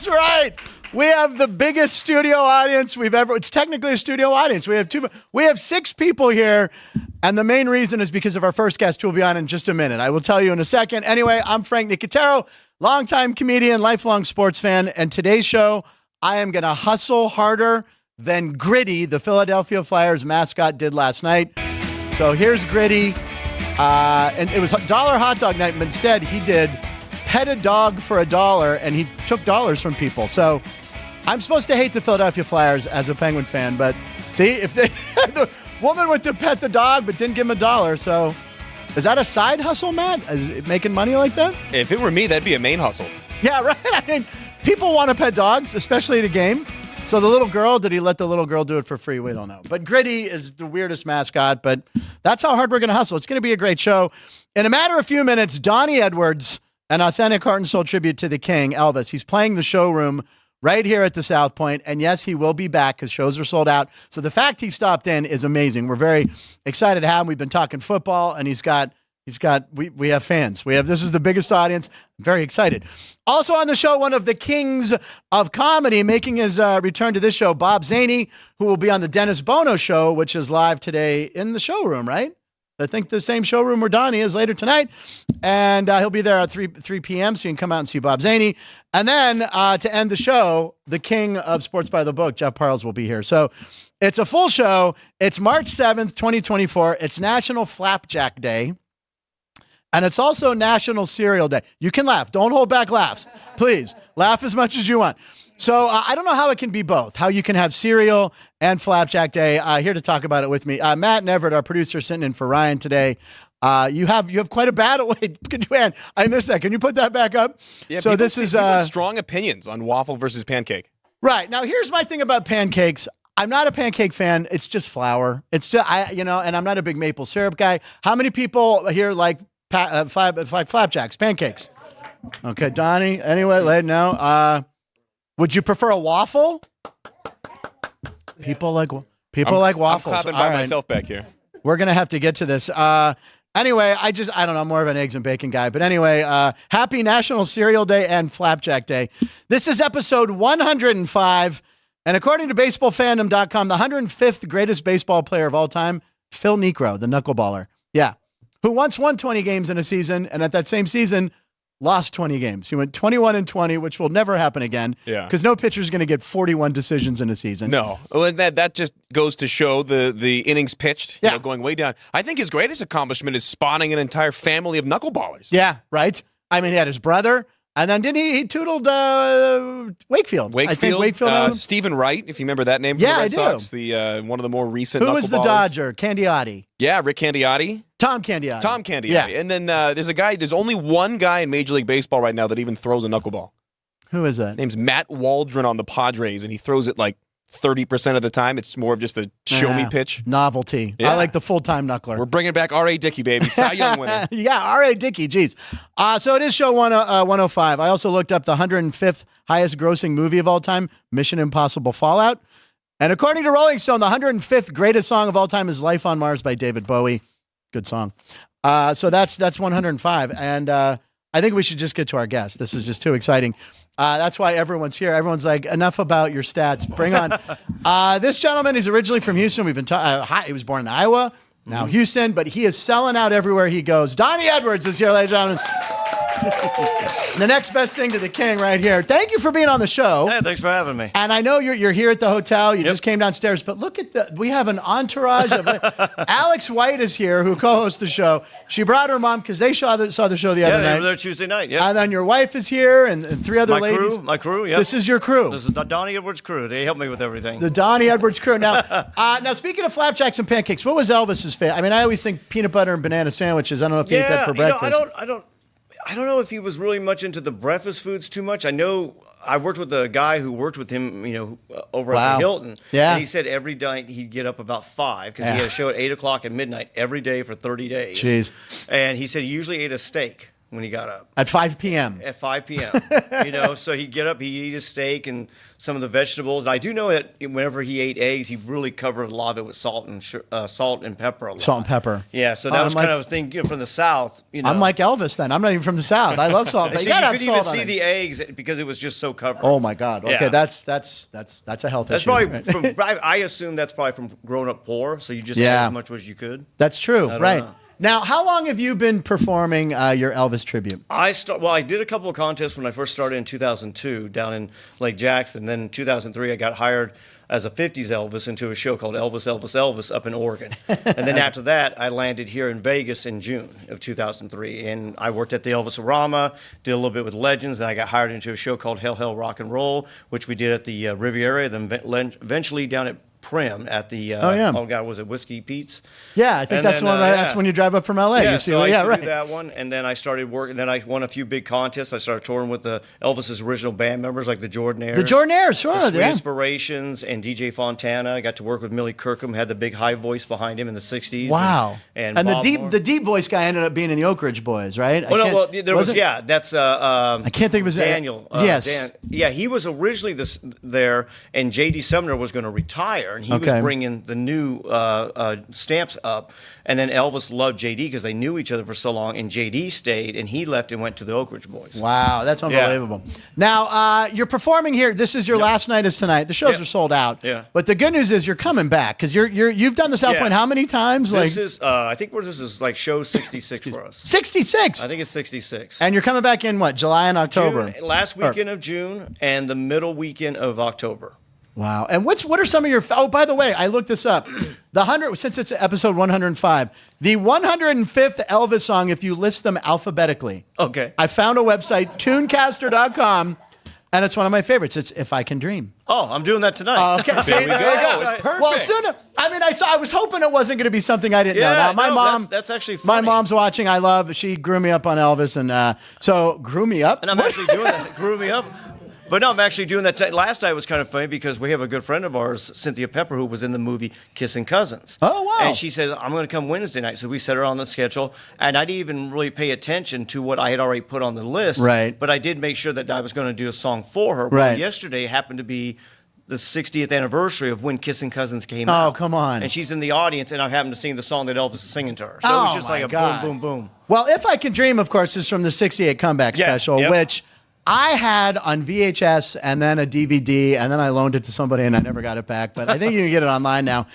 That's right. We have the biggest studio audience we've ever. It's technically a studio audience. We have 6 people here, and the main reason is because of our first guest, who will be on in just a minute. I will tell you in a second. Anyway, I'm Frank Nicotero, longtime comedian, lifelong sports fan, and today's show, I am going to hustle harder than Gritty, the Philadelphia Flyers mascot, did last night. So here's Gritty, and it was dollar hot dog night, but instead he did pet a dog for $1, and he took dollars from people. So I'm supposed to hate the Philadelphia Flyers as a Penguin fan, but see, if the woman went to pet the dog but didn't give him $1, so is that a side hustle, Matt? Is it making money like that? If it were me, that'd be a main hustle. Yeah, right. I mean, people want to pet dogs, especially at a game. So the little girl, did he let the little girl do it for free? We don't know. But Gritty is the weirdest mascot, but that's how hard we're going to hustle. It's going to be a great show. In a matter of few minutes, Donny Edwards, an authentic heart and soul tribute to the king, Elvis. He's playing the showroom right here at the South Point. And yes, he will be back because shows are sold out. So the fact he stopped in is amazing. We're very excited to have him. We've been talking football, and we have fans. This is the biggest audience. I'm very excited. Also on the show, one of the kings of comedy making his return to this show, Bob Zany, who will be on the Dennis Bono show, which is live today in the showroom, right? I think the same showroom where Donny is later tonight. And he'll be there at 3 p.m., so you can come out and see Bob Zany. And then to end the show, the king of Sports by the Book, Jeff Parles, will be here. So it's a full show. It's March 7th, 2024. It's National Flapjack Day. And it's also National Cereal Day. You can laugh. Don't hold back laughs. Please, laugh as much as you want. So I don't know how it can be both, how you can have cereal and Flapjack Day. Here to talk about it with me, Matt and Everett, our producer, sitting in for Ryan today. You have quite a battle. Wait, I missed that. Can you put that back up? Yeah, so this is strong opinions on waffle versus pancake. Right. Now, here's my thing about pancakes. I'm not a pancake fan. It's just flour. It's just, and I'm not a big maple syrup guy. How many people here like flapjacks, pancakes? Okay, Donny. Anyway, no. Would you prefer a waffle? People like waffles. I'm clapping by myself back here. We're gonna have to get to this. Anyway, I don't know. I'm more of an eggs and bacon guy. But anyway, happy National Cereal Day and Flapjack Day. This is episode 105. And according to BaseballFandom.com, the 105th greatest baseball player of all time, Phil Niekro, the knuckleballer. Yeah. Who once won 20 games in a season, and at that same season, lost 20 games. He went 21-20, which will never happen again. Yeah. Because no pitcher is going to get 41 decisions in a season. No. Well, that just goes to show the innings pitched, going way down. I think his greatest accomplishment is spawning an entire family of knuckleballers. Yeah, right? I mean, he had his brother, and then didn't he toodled Wakefield. I think Wakefield Stephen Wright, if you remember that name from the Red Sox, the one of the more recent knuckleballers. Who was the Dodger? Candiotti. Yeah, Rick Candiotti. Tom Candiotti. Yeah. And then there's only one guy in Major League Baseball right now that even throws a knuckleball. Who is that? His name's Matt Waldron on the Padres, and he throws it like 30% of the time. It's more of just a show-me pitch. Novelty. Yeah. I like the full-time knuckler. We're bringing back R.A. Dickey, baby. Cy Young winner. Yeah, R.A. Dickey, geez. So it is show 105. I also looked up the 105th highest-grossing movie of all time, Mission Impossible Fallout. And according to Rolling Stone, the 105th greatest song of all time is Life on Mars by David Bowie. Good song. So that's 105. And I think we should just get to our guest. This is just too exciting. That's why everyone's here. Everyone's like, enough about your stats. Bring on. This gentleman is originally from Houston. We've been he was born in Iowa, now Houston, but he is selling out everywhere he goes. Donny Edwards is here, ladies and gentlemen. The next best thing to the king right here. Thank you for being on the show. Hey, thanks for having me. And I know you're here at the hotel. You just came downstairs, but look at we have an entourage of Alex White is here, who co-hosts the show. She brought her mom because they saw the show the other night. Yeah, they were there Tuesday night. Yeah. And then your wife is here, and 3 other ladies. My crew. Yeah. This is your crew. This is the Donny Edwards crew. They help me with everything. The Donny Edwards crew. Now, speaking of flapjacks and pancakes, what was Elvis's favorite? I mean, I always think peanut butter and banana sandwiches. I don't know if you ate that for breakfast. I don't know if he was really much into the breakfast foods too much. I know I worked with a guy who worked with him, over at the Hilton. Yeah. And he said every night he'd get up about 5 because he had a show at 8 o'clock at midnight every day for 30 days. Jeez. And he said he usually ate a steak when he got up. At 5 p.m. At 5 p.m. So he'd get up, he'd eat his steak and some of the vegetables. And I do know that whenever he ate eggs, he really covered a lot of it with salt and pepper. A lot. Salt and pepper. Yeah, so that was kind of a thing from the South. I'm like Elvis then. I'm not even from the South. I love salt. But you could even see the eggs because it was just so covered. Oh my God. Okay, yeah. that's a health issue. Probably I assume that's probably from growing up poor, so you just ate as much as you could. That's true, right? Know. Now, how long have you been performing your Elvis tribute? I did a couple of contests when I first started in 2002 down in Lake Jackson. Then in 2003, I got hired as a 50s Elvis into a show called Elvis, Elvis, Elvis up in Oregon. And then after that, I landed here in Vegas in June of 2003. And I worked at the Elvis-orama, did a little bit with Legends. Then I got hired into a show called Hell, Hell, Rock and Roll, which we did at the Riviera, then eventually down at Prim at the was it Whiskey Pete's? Yeah, I think that's when you drive up from LA. Yeah, you see, so I used to right. do that one, and then I started working. Then I won a few big contests. I started touring with the Elvis's original band members like the Jordanaires, sure, the Sweet Inspirations, and DJ Fontana. I got to work with Millie Kirkham, had the big high voice behind him in the '60s. Wow, and the deep voice guy ended up being in the Oak Ridge Boys, right? That's I can't think of his name. Daniel. Yes, he was originally there, and J.D. Sumner was going to retire, and he was bringing the new stamps up. And then Elvis loved J.D. because they knew each other for so long, and J.D. stayed, and he left and went to the Oak Ridge Boys. Wow, that's unbelievable. Yeah. Now, you're performing here. This is your last night is tonight. The shows are sold out. Yeah. But the good news is you're coming back because you've done the South Point how many times? This is I think this is like show 66 for us. 66? I think it's 66. And you're coming back in what, July and October? Last weekend of June and the middle weekend of October. Wow. And what are some of your, by the way, I looked this up. Since it's episode 105, the 105th Elvis song, if you list them alphabetically. Okay. I found a website, tunecaster.com, and it's one of my favorites. It's If I Can Dream. Oh, I'm doing that tonight. Okay. There we go. It's perfect. Well, I was hoping it wasn't going to be something I didn't know. Now, my mom, that's actually funny. My mom's watching. She grew me up on Elvis, and so grew me up. And I'm actually doing that. Grew me up. But no, I'm actually doing that. Last night was kind of funny because we have a good friend of ours, Cynthia Pepper, who was in the movie Kissing Cousins. Oh, wow. And she says, I'm going to come Wednesday night. So we set her on the schedule. And I didn't even really pay attention to what I had already put on the list. Right. But I did make sure that I was going to do a song for her. Right. Well, yesterday happened to be the 60th anniversary of when Kissing Cousins came out. Oh, come on. And she's in the audience, and I happened to sing the song that Elvis is singing to her. So it was just like a boom, boom, boom. Well, If I Can Dream, of course, is from the 68 Comeback Special, which I had on VHS and then a DVD, and then I loaned it to somebody and I never got it back. But I think you can get it online now.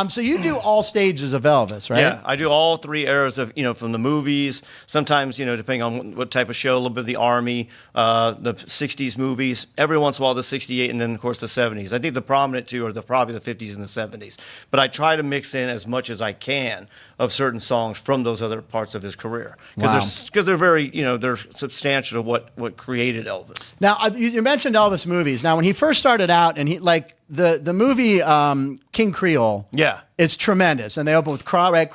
So you do all stages of Elvis, right? Yeah, I do all three eras of, from the movies, sometimes, depending on what type of show, a little bit of the Army, the 60s movies, every once in a while the 68, and then, of course, the 70s. I think the prominent two are probably the 50s and the 70s. But I try to mix in as much as I can of certain songs from those other parts of his career. Because they're very, they're substantial to what created Elvis. Now, you mentioned Elvis movies. Now, when he first started out, and the movie King Creole is tremendous. And they open with crawfish,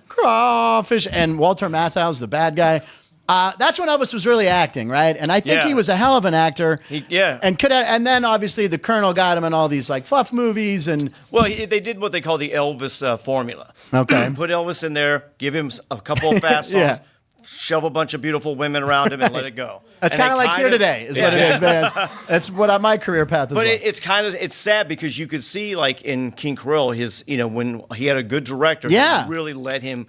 crawfish, and Walter Matthau's the bad guy. That's when Elvis was really acting, right? And I think he was a hell of an actor. And then obviously the Colonel got him in all these fluff movies and. Well, they did what they call the Elvis formula. Okay. Put Elvis in there, give him a couple of fast songs. Shove a bunch of beautiful women around him and let it go. That's kind of like Here Today, is what it is, man. That's what my career path is. But it's sad because you could see in King Creole when he had a good director, he really let him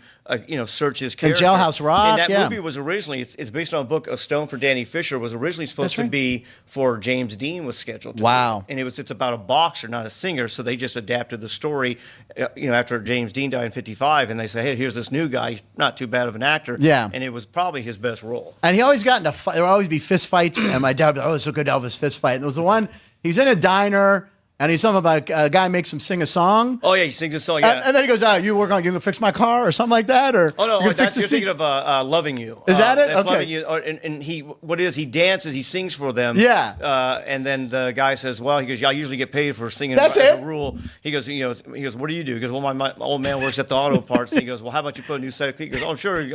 search his character. And Jailhouse Rock, and that movie was originally it's based on a book, A Stone for Danny Fisher, was originally supposed to be for James Dean was scheduled to be. And it's about a boxer, not a singer, so they just adapted the story after James Dean died in 55, and they say, hey, here's this new guy, he's not too bad of an actor. And it was probably his best role. And he always got into there would always be fist fights, and my dad would be, it's a good Elvis fist fight. And there was the one, he's in a diner, and he's talking about a guy makes him sing a song. Oh, yeah, he sings a song, yeah. And then he goes, you work on, you going to fix my car or something like that? Or, oh, no, you're thinking of Loving You. Is that it? That's okay. Loving You. And he dances, he sings for them. Yeah. And then the guy says, I usually get paid for singing as a rule. He goes, what do you do? He goes, my old man works at the auto parts. He goes, how about you put a new set of keys? He goes, I'm sure.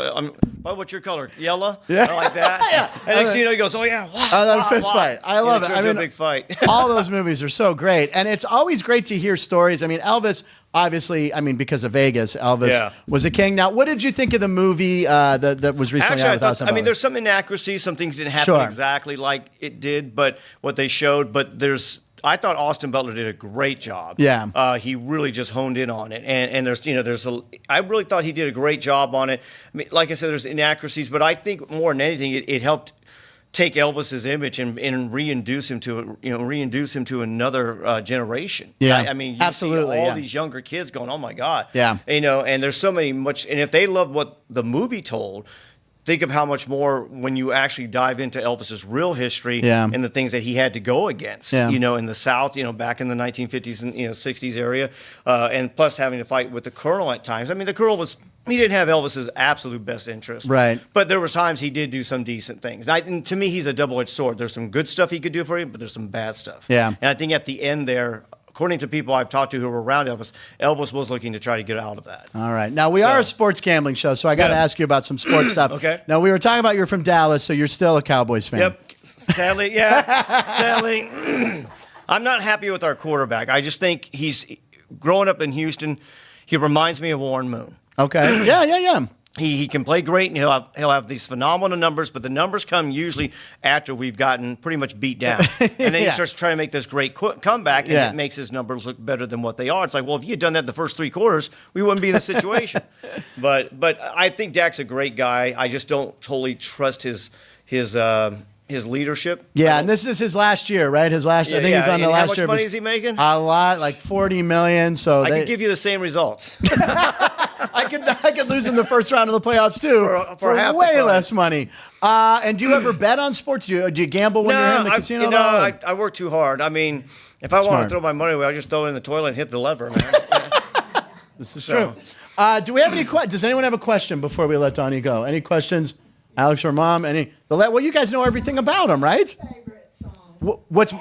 "Well, what's your color? Yellow." Yeah. I like that. Yeah. And next thing you know, he goes, "Oh yeah, wow, Another fist fight. I love it. I mean, a big fight. all those movies are so great, and it's always great to hear stories. I mean, Elvis, obviously, because of Vegas, Elvis was a king. Now, what did you think of the movie that was recently out with Austin Butler? there's some inaccuracies. Some things didn't happen exactly like it did, but what they showed. But I thought Austin Butler did a great job. Yeah. He really just honed in on it. And I really thought he did a great job on it. I mean, like I said, there's inaccuracies, but I think more than anything, it helped take Elvis's image and reintroduce him to another generation. Yeah. I mean, you absolutely. see all these younger kids going, "Oh my God." Yeah. And there's so many and if they love what the movie told, think of how much more when you actually dive into Elvis's real history and the things that he had to go against, in the South, back in the 1950s and 60s area, and plus having to fight with the Colonel at times. I mean, the Colonel he didn't have Elvis's absolute best interest, right? But there were times he did do some decent things. And to me, he's a double-edged sword. There's some good stuff he could do for you, but there's some bad stuff. Yeah. And I think at the end there, according to people I've talked to who were around Elvis was looking to try to get out of that. All right. Now, we are a sports gambling show, so I got to ask you about some sports stuff. Okay. Now, we were talking about you're from Dallas, so you're still a Cowboys fan. Yep. Sadly, yeah. Sadly. I'm not happy with our quarterback. I just think he's growing up in Houston. He reminds me of Warren Moon. Okay. Yeah. He can play great, and he'll have these phenomenal numbers, but the numbers come usually after we've gotten pretty much beat down. And then he starts trying to make this great comeback, and it makes his numbers look better than what they are. It's like, well, if you had done that the first 3 quarters, we wouldn't be in this situation. But I think Dak's a great guy. I just don't totally trust his leadership. Yeah, and this is his last year, right? His last, I think he's on the last year. How much money is he making? A lot, like $40 million. So I could give you the same results. I could lose in the first round of the playoffs too for half way less money. And do you ever bet on sports? Do you gamble when you're in the casino? No, I work too hard. I mean, if I want to throw my money away, I just throw it in the toilet and hit the lever, man. This is true. Do we have any questions? Does anyone have a question before we let Donny go? Any questions? Alex or Mom? Well, you guys know everything about him, right? Favorite song. What's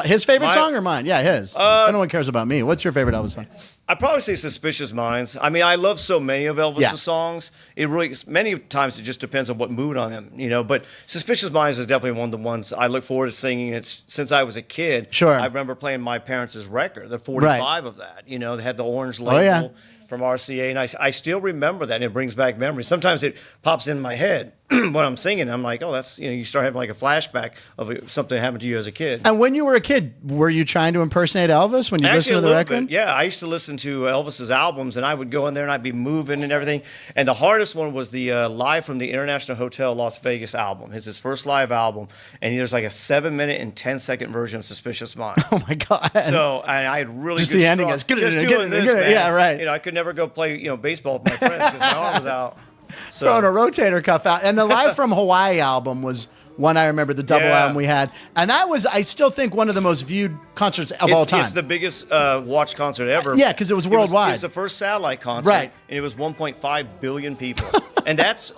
his favorite song or mine? Yeah, his. No one cares about me. What's your favorite Elvis song? I'd probably say Suspicious Minds. I mean, I love so many of Elvis's songs. It really, many times it just depends on what mood I'm in, But Suspicious Minds is definitely one of the ones I look forward to singing. It's since I was a kid. Sure. I remember playing my parents' record, the 45 of that. They had the orange label from RCA, and I still remember that, and it brings back memories. Sometimes it pops in my head when I'm singing. I'm like, oh, that's, you start having like a flashback of something that happened to you as a kid. And when you were a kid, were you trying to impersonate Elvis when you listened to the record? Bit. Yeah, I used to listen to Elvis's albums, and I would go in there and I'd be moving and everything. And the hardest one was the Live from the International Hotel Las Vegas album. It's his first live album, and there's like a 7-minute and 10-second version of Suspicious Minds. Oh my God! So I had really just good the ending. Get it. Yeah, right. I could never go play baseball with my friends because my arm was out. So. Throwing a rotator cuff out. And the Live from Hawaii album was one I remember, the double album we had. And that was, I still think, one of the most viewed concerts of all time. It's the biggest watched concert ever. Yeah, because it was worldwide. It was the first satellite concert. Right. And it was 1.5 billion people. And that's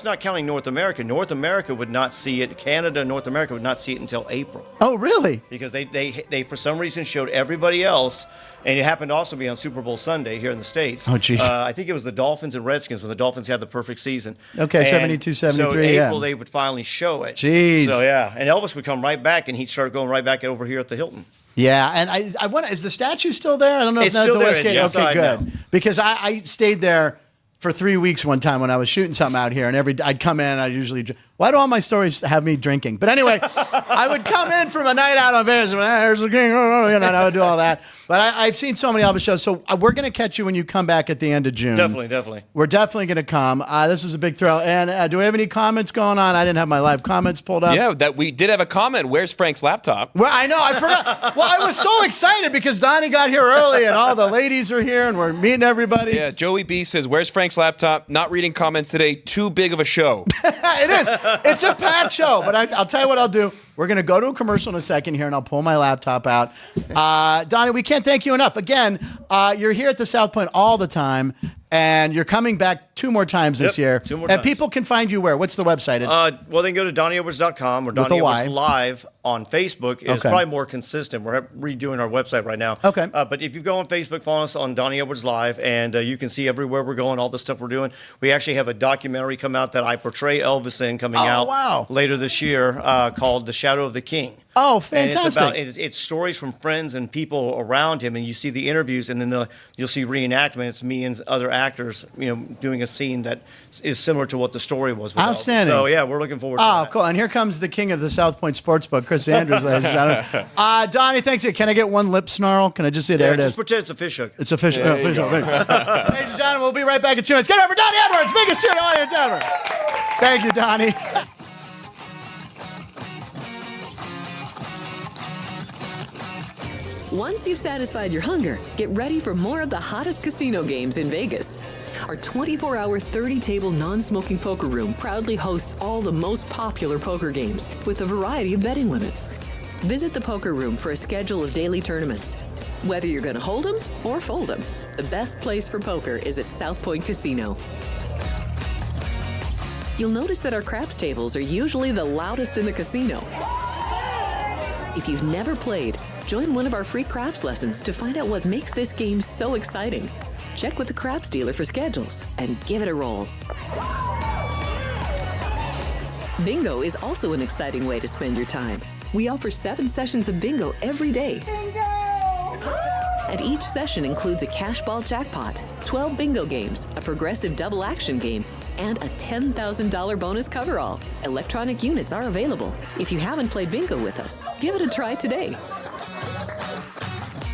not counting North America. North America would not see it. Canada and North America would not see it until April. Oh, really? Because they for some reason showed everybody else. And it happened to also be on Super Bowl Sunday here in the States. Oh, jeez. I think it was the Dolphins and Redskins when the Dolphins had the perfect season. Okay, 72, 73, so in April, they would finally show it. Jeez. So, yeah. And Elvis would come right back, and he'd start going right back over here at the Hilton. Yeah, and I wonder, is the statue still there? I don't know if it's that's still the there. Westgate. Okay, good. Now. Because I stayed there for 3 weeks one time when I was shooting something out here, and I'd come in, I'd usually... Why do all my stories have me drinking? But anyway, I would come in from a night out on Vegas, and there's the king, and I would do all that. But I've seen so many Elvis shows, so we're going to catch you when you come back at the end of June. Definitely. We're definitely going to come. This was a big thrill. And do we have any comments going on? I didn't have my live comments pulled up. Yeah, that we did have a comment. Where's Frank's laptop? Well, I know. I forgot. Well, I was so excited because Donny got here early, and all the ladies are here, and we're meeting everybody. Yeah, Joey B says, where's Frank's laptop? Not reading comments today. Too big of a show. It is. It's a packed show, but I'll tell you what I'll do. We're going to go to a commercial in a second here, and I'll pull my laptop out. Donny, we can't thank you enough. Again, you're here at the South Point all the time, And you're coming back 2 more times this year. 2 more and times. people can find you where? What's the website? It's Well, they can go to DonnyEdwards.com or With a Donny Y. Edwards Live on Facebook. It's Okay. probably more consistent. We're redoing our website right now. Okay. But if you go on Facebook, follow us on Donny Edwards Live, and you can see everywhere we're going, all the stuff we're doing. We actually have a documentary come out that I portray Elvis in coming out wow. later this year called The Shadow of the King. Oh, And fantastic. it's stories from friends and people around him, and you see the interviews, and then you'll see reenactment. It's me and other actors, doing a scene that is similar to what the story was. With Outstanding. Elvis. So yeah, we're looking forward to Oh, that. cool. And here comes the king of the South Point Sportsbook, Chris Andrews, ladies and gentlemen. Donnie, thanks. Can I get one lip snarl? Can I just see? There it Just is. pretend it's a fish hook. It's official. Official. Ladies and gentlemen, we'll be right back in 2 minutes. Get over Donnie Edwards, biggest studio audience ever. Thank you, Donnie. Once you've satisfied your hunger, get ready for more of the hottest casino games in Vegas. Our 24-hour, 30-table non-smoking poker room proudly hosts all the most popular poker games with a variety of betting limits. Visit the poker room for a schedule of daily tournaments. Whether you're going to hold 'em or fold 'em, the best place for poker is at South Point Casino. You'll notice that our craps tables are usually the loudest in the casino. If you've never played, join one of our free craps lessons to find out what makes this game so exciting. Check with the craps dealer for schedules and give it a roll. Bingo is also an exciting way to spend your time. We offer 7 sessions of bingo every day. And each session includes a cash ball jackpot, 12 bingo games, a progressive double action game, and a $10,000 bonus coverall. Electronic units are available. If you haven't played bingo with us, give it a try today.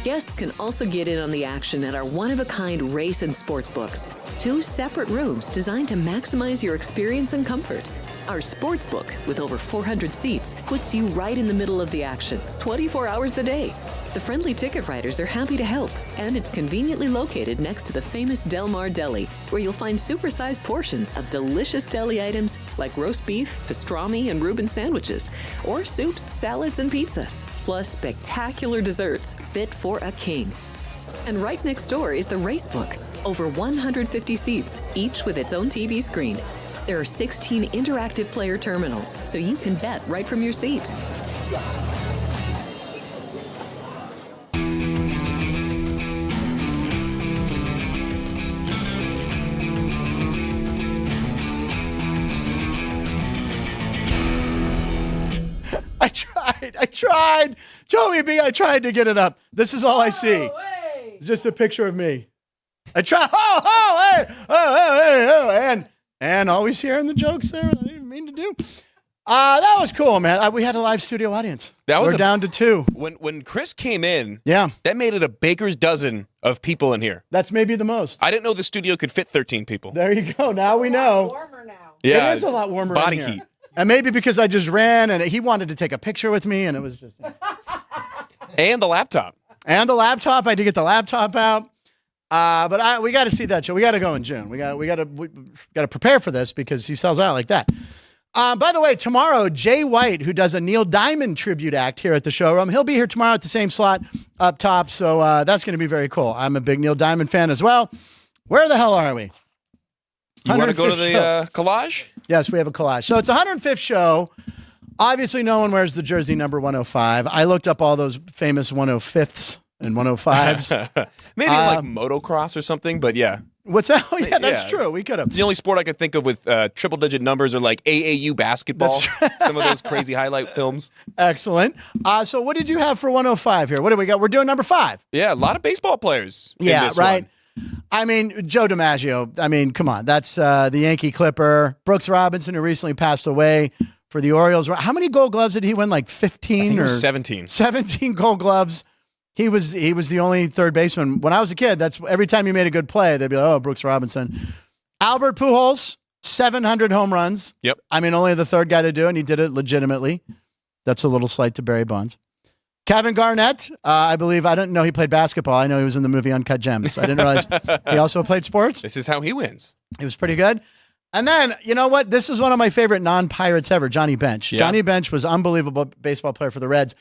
Guests can also get in on the action at our one-of-a-kind race and sports books, 2 separate rooms designed to maximize your experience and comfort. Our sports book, with over 400 seats, puts you right in the middle of the action, 24 hours a day. The friendly ticket writers are happy to help, and it's conveniently located next to the famous Del Mar Deli, where you'll find supersized portions of delicious deli items like roast beef, pastrami, and Reuben sandwiches, or soups, salads, and pizza, plus spectacular desserts fit for a king. And right next door is the race book, over 150 seats, each with its own TV screen. There are 16 interactive player terminals, so you can bet right from your seat. I tried. Joey B, I tried to get it up. This is all I see. It's just a picture of me. I tried. And always hearing the jokes there. I didn't mean to do. That was cool, man. We had a live studio audience. We're down to 2. When Chris came in, Yeah. that made it a baker's dozen of people in here. That's maybe the most. I didn't know the studio could fit 13 people. There you go. Now we know. Warmer now. Yeah, It is a lot warmer body in here. heat. And maybe because I just ran and he wanted to take a picture with me and it was just... And the laptop. And the laptop. I did get the laptop out. But we got to see that show. We got to go in June. We got to prepare for this because he sells out like that. By the way, tomorrow, Jay White, who does a Neil Diamond tribute act here at the showroom, he'll be here tomorrow at the same slot up top. So that's going to be very cool. I'm a big Neil Diamond fan as well. Where the hell are we? You want to go to 105th the show. collage? Yes, we have a collage. So it's 105th show. Obviously, no one wears the jersey number 105. I looked up all those famous 105ths and 105s. Maybe like motocross or something, but yeah. What's that? Oh, yeah, that's Yeah. true. We could have. It's the only sport I could think of with triple-digit numbers or like AAU basketball. Some of those crazy highlight films. Excellent. So what did you have for 105 here? What do we got? We're doing number 5. Yeah, a lot of baseball players. in Yeah, this right. one. I mean, Joe DiMaggio. I mean, come on. That's the Yankee Clipper. Brooks Robinson, who recently passed away for the Orioles. How many Gold Gloves did he win? Like 15 I think it or was 17. 17 Gold Gloves. He was the only third baseman. When I was a kid, that's every time you made a good play, they'd be like, oh, Brooks Robinson. Albert Pujols, 700 home runs. Yep. I mean, only the third guy to do it, and he did it legitimately. That's a little slight to Barry Bonds. Kevin Garnett, I believe, I didn't know he played basketball. I know he was in the movie Uncut Gems. I didn't realize he also played sports. This is how he wins. He was pretty good. And then, you know what? This is one of my favorite non-Pirates ever, Johnny Bench. Yeah. Johnny Bench was an unbelievable baseball player for the Reds.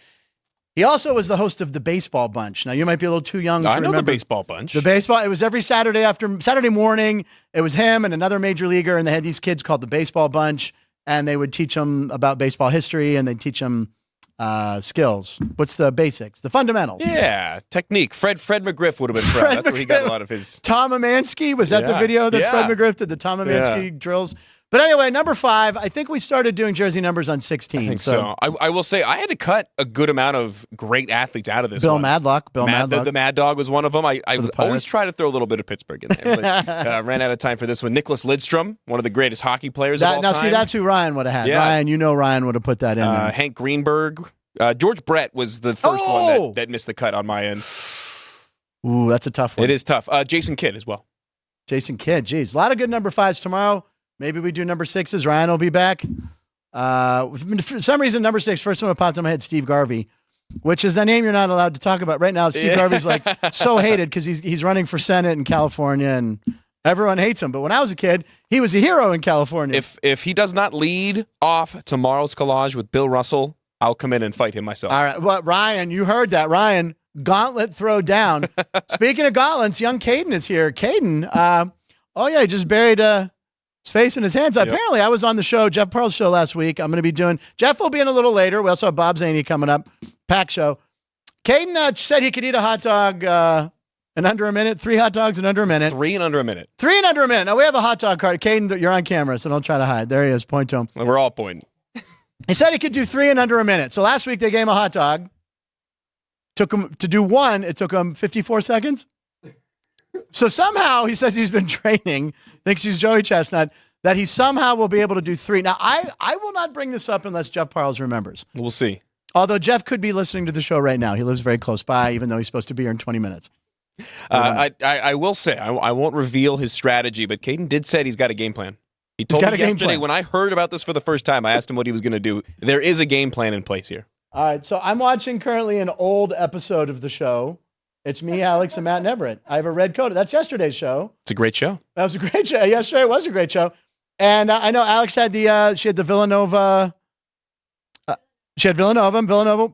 He also was the host of the Baseball Bunch. Now, you might be a little too young to remember. I know the Baseball Bunch. The baseball, it was every Saturday morning. It was him and another major leaguer, and they had these kids called the Baseball Bunch, and they would teach them about baseball history, and they'd teach them skills. What's the basics? The fundamentals. Yeah, technique. Fred McGriff would have been proud. That's where he got a lot of his. Tom Amansky, was that the video that Fred McGriff did, the Tom Amansky drills? But anyway, number 5, I think we started doing jersey numbers on 16. I think so. I will say I had to cut a good amount of great athletes out of this Bill one. Madlock. The Mad Dog was one of them. I always try to throw a little bit of Pittsburgh in there, but ran out of time for this one. Nicholas Lidstrom, one of the greatest hockey players of all time. Now, see, that's who Ryan would have had. Yeah. Ryan would have put that in there. Hank Greenberg. George Brett was the first one that missed the cut on my end. Ooh, that's a tough one. It is tough. Jason Kidd as well. Jason Kidd, geez. A lot of good number 5s tomorrow. Maybe we do number 6s. Ryan will be back. For some reason, number 6, first one that popped in my head, Steve Garvey, which is a name you're not allowed to talk about. Right now, Steve Garvey's like so hated because he's running for Senate in California and everyone hates him. But when I was a kid, he was a hero in California. If he does not lead off tomorrow's collage with Bill Russell, I'll come in and fight him myself. All right. Well, Ryan, you heard that. Ryan, gauntlet throw down. Speaking of gauntlets, young Caden is here. Caden, he just buried his face in his hands. Yep. Apparently, I was on the show, Jeff Parles' show last week. I'm going to be doing, Jeff will be in a little later. We also have Bob Zany coming up, pack show. Caden said he could eat a hot dog in under a minute, 3 hot dogs in under a minute. 3 in under a minute. 3 in under a minute. Now, we have a hot dog cart. Caden, you're on camera, so don't try to hide. There he is. Point to him. We're all pointing. He said he could do 3 in under a minute. So last week they gave him a hot dog. Took him to do 1. It took him 54 seconds. So somehow he says he's been training, thinks he's Joey Chestnut, that he somehow will be able to do 3. Now, I will not bring this up unless Jeff Parles remembers. We'll see. Although Jeff could be listening to the show right now. He lives very close by, even though he's supposed to be here in 20 minutes. I will say, I won't reveal his strategy, but Caden did say he's got a game plan. He told me yesterday when I heard about this for the first time, I asked him what he was going to do. There is a game plan in place here. All right, so I'm watching currently an old episode of the show. It's me, Alex, and Matt and Everett. I have a red coat. That's yesterday's show. It's a great show. That was a great show. Yesterday was a great show. And I know Alex had she had the Villanova. She had Villanova,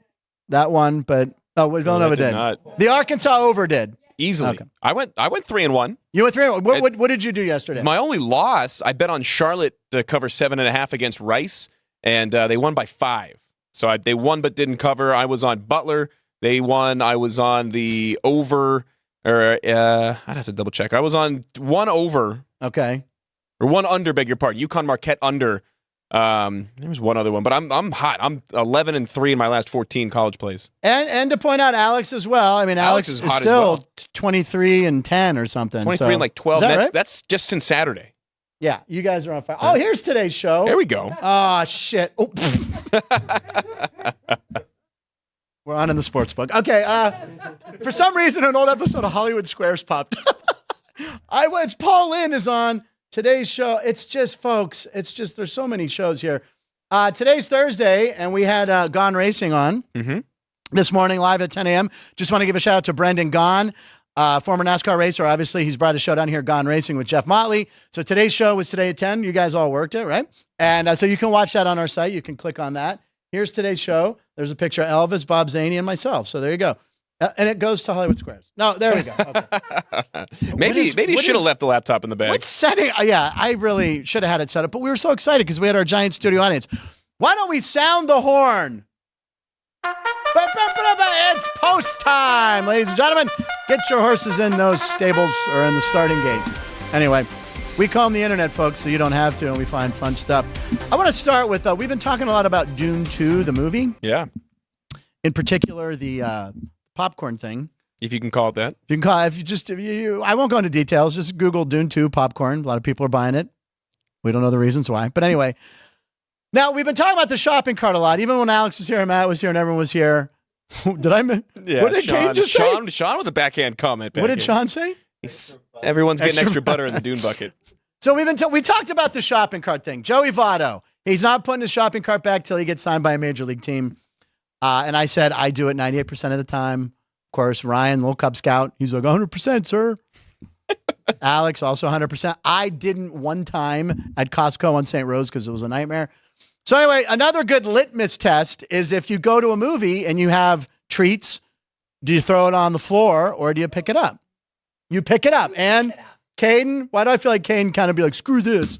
that one, but Villanova did. Not. The Arkansas over did. Easily. Okay. I went 3-1. You went 3-1. What did you do yesterday? My only loss, I bet on Charlotte to cover 7.5 against Rice, and they won by 5. So they won but didn't cover. I was on Butler. They won. I was on the over. I'd have to double check. I was on 1 over. Okay. Or 1 under, beg your pardon. UConn Marquette under. There was one other one, but I'm hot. I'm 11-3 in my last 14 college plays. And to point out Alex as well. I mean, Alex is still 23-10 or something. 23 and like 12. Right? That's just since Saturday. Yeah, you guys are on fire. Oh, here's today's show. There we go. Oh, shit. Oh. We're on in the sports book. Okay. For some reason, an old episode of Hollywood Squares popped up. It's Paul Lynn is on today's show. It's just, folks, there's so many shows here. Today's Thursday, and we had Gone Racing on this morning, live at 10 a.m. Just want to give a shout out to Brendan Gahn, former NASCAR racer. Obviously, he's brought a show down here, Gone Racing, with Jeff Motley. So today's show was today at 10. You guys all worked it, right? And so you can watch that on our site. You can click on that. Here's today's show. There's a picture of Elvis, Bob Zany, and myself. So there you go. And it goes to Hollywood Squares. No, there we go. Okay. maybe you should have left the laptop in the bag. What setting? Yeah, I really should have had it set up, but we were so excited because we had our giant studio audience. Why don't we sound the horn? It's post time, ladies and gentlemen. Get your horses in those stables or in the starting gate. Anyway, we comb the internet, folks, so you don't have to, and we find fun stuff. I want to start with, we've been talking a lot about Dune 2, the movie. Yeah. In particular, the popcorn thing. If you can call it that. You can call it, I won't go into details. Just Google Dune 2 popcorn. A lot of people are buying it. We don't know the reasons why. But anyway, now we've been talking about the shopping cart a lot. Even when Alex was here and Matt was here and everyone was here. Did I miss? Yeah, what did Kane just say? Sean with a backhand comment. What did Sean say? Everyone's getting extra butter in the Dune bucket. So we talked about the shopping cart thing. Joey Votto, he's not putting his shopping cart back till he gets signed by a major league team. And I said, I do it 98% of the time. Of course, Ryan, little Cub Scout, he's like, 100%, sir. Alex, also 100%. I didn't one time at Costco on St. Rose because it was a nightmare. So anyway, another good litmus test is if you go to a movie and you have treats, do you throw it on the floor or do you pick it up? You pick it up. And Caden, why do I feel like Caden kind of be like, screw this?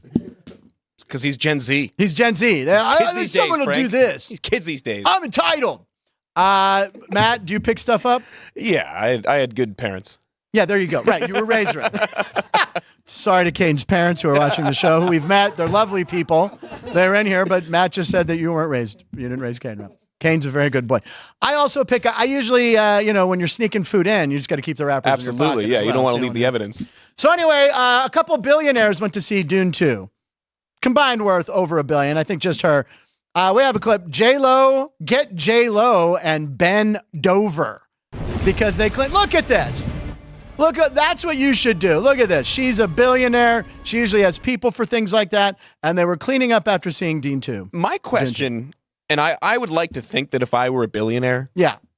It's because he's Gen Z. He's Gen Z. Someone will do this. He's kids these days. I'm entitled. Matt, do you pick stuff up? Yeah, I had good parents. Yeah, there you go. Right, you were raised right. Sorry to Caden's parents who are watching the show, who we've met. They're lovely people. They're in here, but Matt just said that you weren't raised. You didn't raise Caden up. Caden's a very good boy. I also pick up, I usually, when you're sneaking food in, you just got to keep the wrappers in your pocket. Yeah, you don't want to leave the evidence. So anyway, a couple billionaires went to see Dune 2. Combined worth over $1 billion. I think just her. We have a clip. J-Lo, get J-Lo and Ben Dover. Because they claim, look at this. That's what you should do. Look at this. She's a billionaire. She usually has people for things like that. And they were cleaning up after seeing Dune 2. My question, and I would like to think that if I were a billionaire,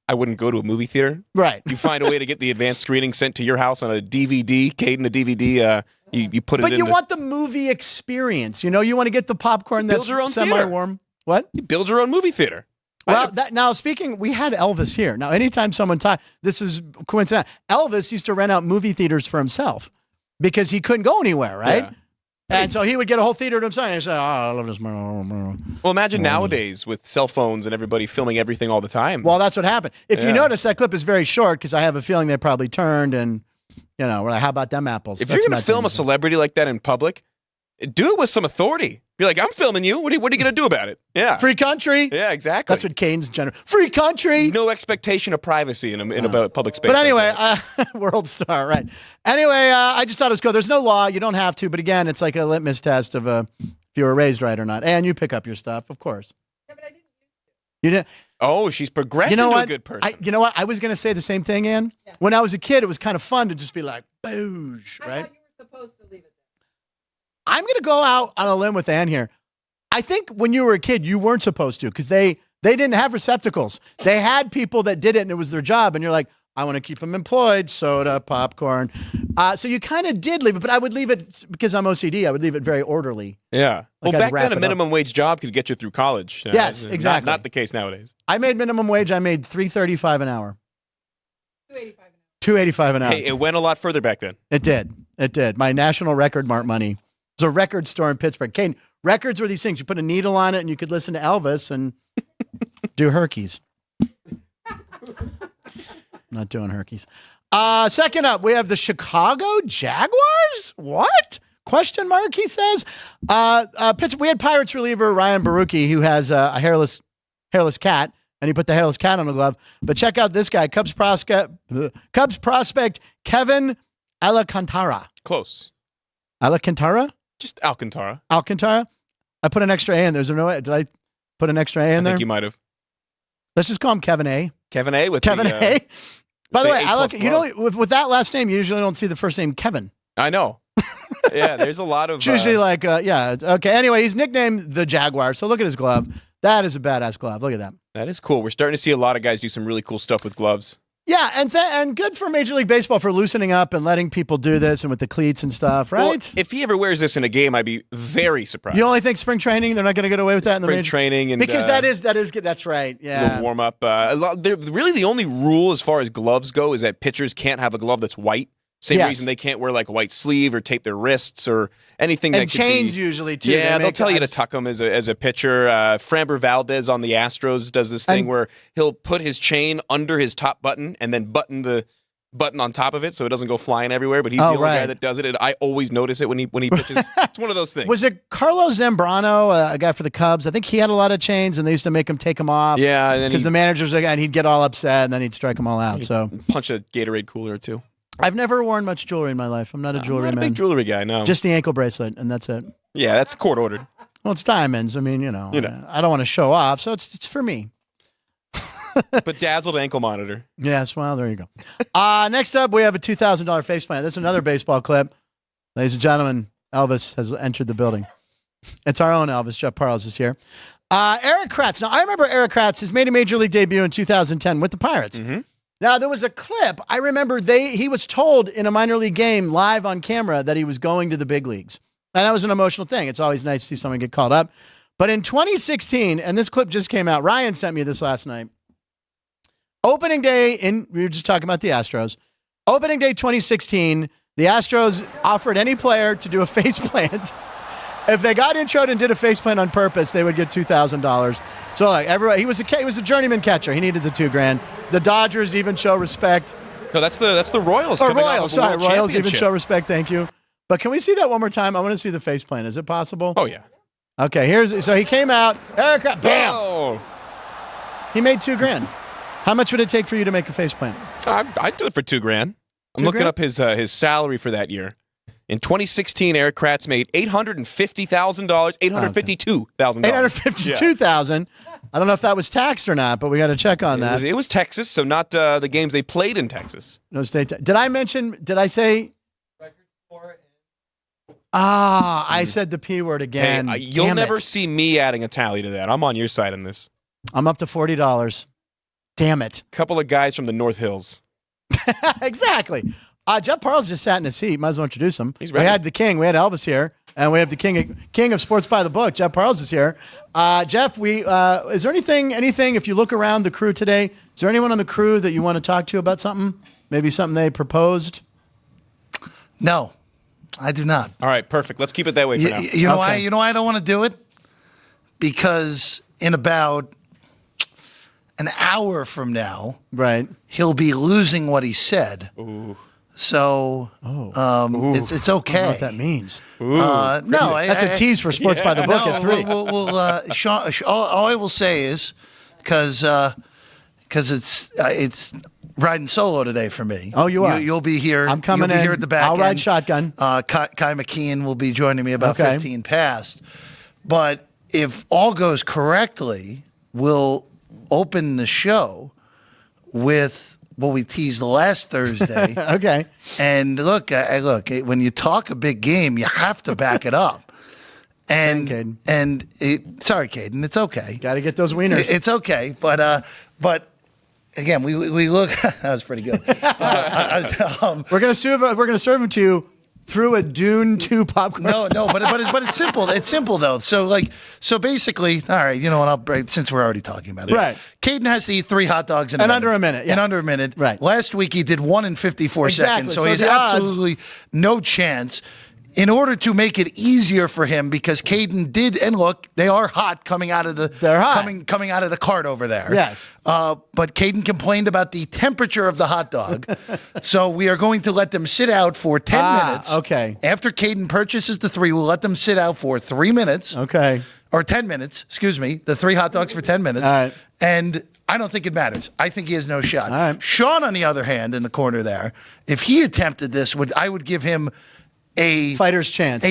I wouldn't go to a movie theater. Right. You find a way to get the advanced screening sent to your house on a DVD, Caden, a DVD, you put it in. But you want the movie experience. You want to get the popcorn that's semi-warm. What? You build your own movie theater. Well, now speaking, we had Elvis here. Now, anytime someone this is coincidental. Elvis used to rent out movie theaters for himself because he couldn't go anywhere, right? Yeah. And so he would get a whole theater to himself. And he'd say, I love this. Well, imagine nowadays with cell phones and everybody filming everything all the time. Well, that's what happened. If you notice, that clip is very short because I have a feeling they probably turned and, we're like, how about them apples? If you're going to film a celebrity like that in public, do it with some authority. Be like, I'm filming you. What are you going to do about it? Yeah. Free country. Yeah, exactly. That's what Caden's general. Free country. No expectation of privacy in a public space. But anyway, world star, right. Anyway, I just thought it was cool. There's no law. You don't have to. But again, it's like a litmus test of if you were raised right or not. And you pick up your stuff, of course. Yeah, but I didn't. You didn't? Oh, she's progressed into a good person. You know what? I was going to say the same thing, Ann. Yeah. When I was a kid, it was kind of fun to just be like, boosh, right? I thought you were supposed to leave it. I'm going to go out on a limb with Ann here. I think when you were a kid, you weren't supposed to because they didn't have receptacles. They had people that did it and it was their job. And you're like, I want to keep them employed, soda, popcorn. So you kind of did leave it, but I would leave it because I'm OCD. I would leave it very orderly. Yeah. Like well, back then a minimum wage job could get you through college. Yes, exactly. Not the case nowadays. I made minimum wage. I made $3.35 an hour. $2.85 an hour. Hey, it went a lot further back then. It did. My National Record Mart money. It was a record store in Pittsburgh. Kane, records were these things. You put a needle on it and you could listen to Elvis and do herkies. Not doing herkies. Second up, we have the Chicago Jaguars. What? Question mark, he says. Pittsburgh, we had Pirates reliever Ryan Barucki, who has a hairless cat, and he put the hairless cat on the glove. But check out this guy, Cubs prospect Kevin Alcantara. Close. Alcantara? Just Alcantara. Alcantara? I put an extra A in there. Is there no way? Did I put an extra A in there? I think you might have. Let's just call him Kevin A. Kevin A. with Kevin A. By the way, with that last name, you usually don't see the first name Kevin. I know. Yeah, there's a lot of. It's usually okay. Anyway, he's nicknamed the Jaguar. So look at his glove. That is a badass glove. Look at that. That is cool. We're starting to see a lot of guys do some really cool stuff with gloves. Yeah, and good for Major League Baseball for loosening up and letting people do this and with the cleats and stuff, right? Well, if he ever wears this in a game, I'd be very surprised. You only think spring training, they're not going to get away with that in the spring training? And, because that's right, yeah. The warm-up. Really the only rule as far as gloves go is that pitchers can't have a glove that's white. Same reason they can't wear like a white sleeve or tape their wrists or anything that could chains usually too. Yeah, they'll tell you to tuck them as a pitcher. Framber Valdez on the Astros does this thing where he'll put his chain under his top button and then button the button on top of it so it doesn't go flying everywhere. But he's the only guy that does it. And I always notice it when he pitches. It's one of those things. Was it Carlos Zambrano, a guy for the Cubs? I think he had a lot of chains and they used to make him take them off. Yeah, because the managers and he'd get all upset and then he'd strike them all out. So punch a Gatorade cooler or two. I've never worn much jewelry in my life. I'm not a jewelry man. I'm not a big jewelry guy, no. Just the ankle bracelet, and that's it. Yeah, that's court ordered. Well, it's diamonds. I mean, I don't want to show off, so it's for me. But dazzled ankle monitor. Yes, well, there you go. Next up, we have a $2,000 face plant. This is another baseball clip. Ladies and gentlemen, Elvis has entered the building. It's our own Elvis. Jeff Parles is here. Eric Kratz. Now, I remember Eric Kratz. He's made a major league debut in 2010 with the Pirates. Mm-hmm. Now, there was a clip. I remember he was told in a minor league game live on camera that he was going to the big leagues. And that was an emotional thing. It's always nice to see someone get called up. But in 2016, and this clip just came out, Ryan sent me this last night. Opening day we were just talking about the Astros. Opening day 2016, the Astros offered any player to do a face plant. If they got introed and did a face plant on purpose, they would get $2,000. So like everybody, he was a journeyman catcher. He needed the $2,000. The Dodgers even show respect. No, that's the Royals. Oh, coming off Royals. of a Sorry, World Royals even Championship. show respect. Thank you. But can we see that one more time? I want to see the face plant. Is it possible? Oh yeah. Okay. So he came out. Erica, bam. Oh. He made $2,000. How much would it take for you to make a face plant? I'd do it for $2,000. I'm looking $2,000? up his salary for that year. In 2016, Eric Kratz made $850,000, $852,000. $852,000. I don't know if that was taxed or not, but we got to check on that. It was Texas, so not the games they played in Texas. No state. Did I say? I said the P word again. Hey, you'll Damn never it. see me adding a tally to that. I'm on your side on this. I'm up to $40. Damn it. Couple of guys from the North Hills. Exactly. Jeff Parles just sat in his seat. Might as well introduce him. He's ready. We had the king. We had Elvis here. And we have the king of sports by the book. Jeff Parles is here. Jeff, is there anything, if you look around the crew today, is there anyone on the crew that you want to talk to about something? Maybe something they proposed? No, I do not. All right, perfect. Let's keep it that way for now. You know why? Okay. You know why I don't want to do it? Because in about an hour from now, Right. he'll be losing what he said. Ooh. So it's okay. I don't know what that means. No, That's a tease for Sports by the Book at 3. Sean, all I will say is because it's riding solo today for me. Oh, you are? You'll be here. I'm coming You'll be in. here at the back I'll end. ride shotgun. Kai McKeon will be joining me about Okay. 15 past. But if all goes correctly, we'll open the show with what we teased last Thursday. Okay. And look, when you talk a big game, you have to back it up. And sorry, Caden, it's okay. Got to get those wieners. It's okay, but again, we look. That was pretty good. We're gonna serve them to you through a Dune 2 popcorn. No, but it's simple. It's simple though. So basically, all right. You know what? I'll break since we're already talking about it. Right. Caden has to eat 3 hot dogs in under a minute. Yeah. In under a minute. Right. Last week he did 1 in 54 seconds. So he has the odds- absolutely no chance. In order to make it easier for him, because Caden did, and look, they are hot coming out of the coming out of the cart over there. Yes. But Caden complained about the temperature of the hot dog, so we are going to let them sit out for 10 minutes. Okay. After Caden purchases the 3, we'll let them sit out for 3 minutes. Okay. Or 10 minutes. Excuse me. The 3 hot dogs for 10 minutes. All right. And I don't think it matters. I think he has no shot. All right. Sean, on the other hand, in the corner there, if he attempted this, I would give him a Fighter's chance.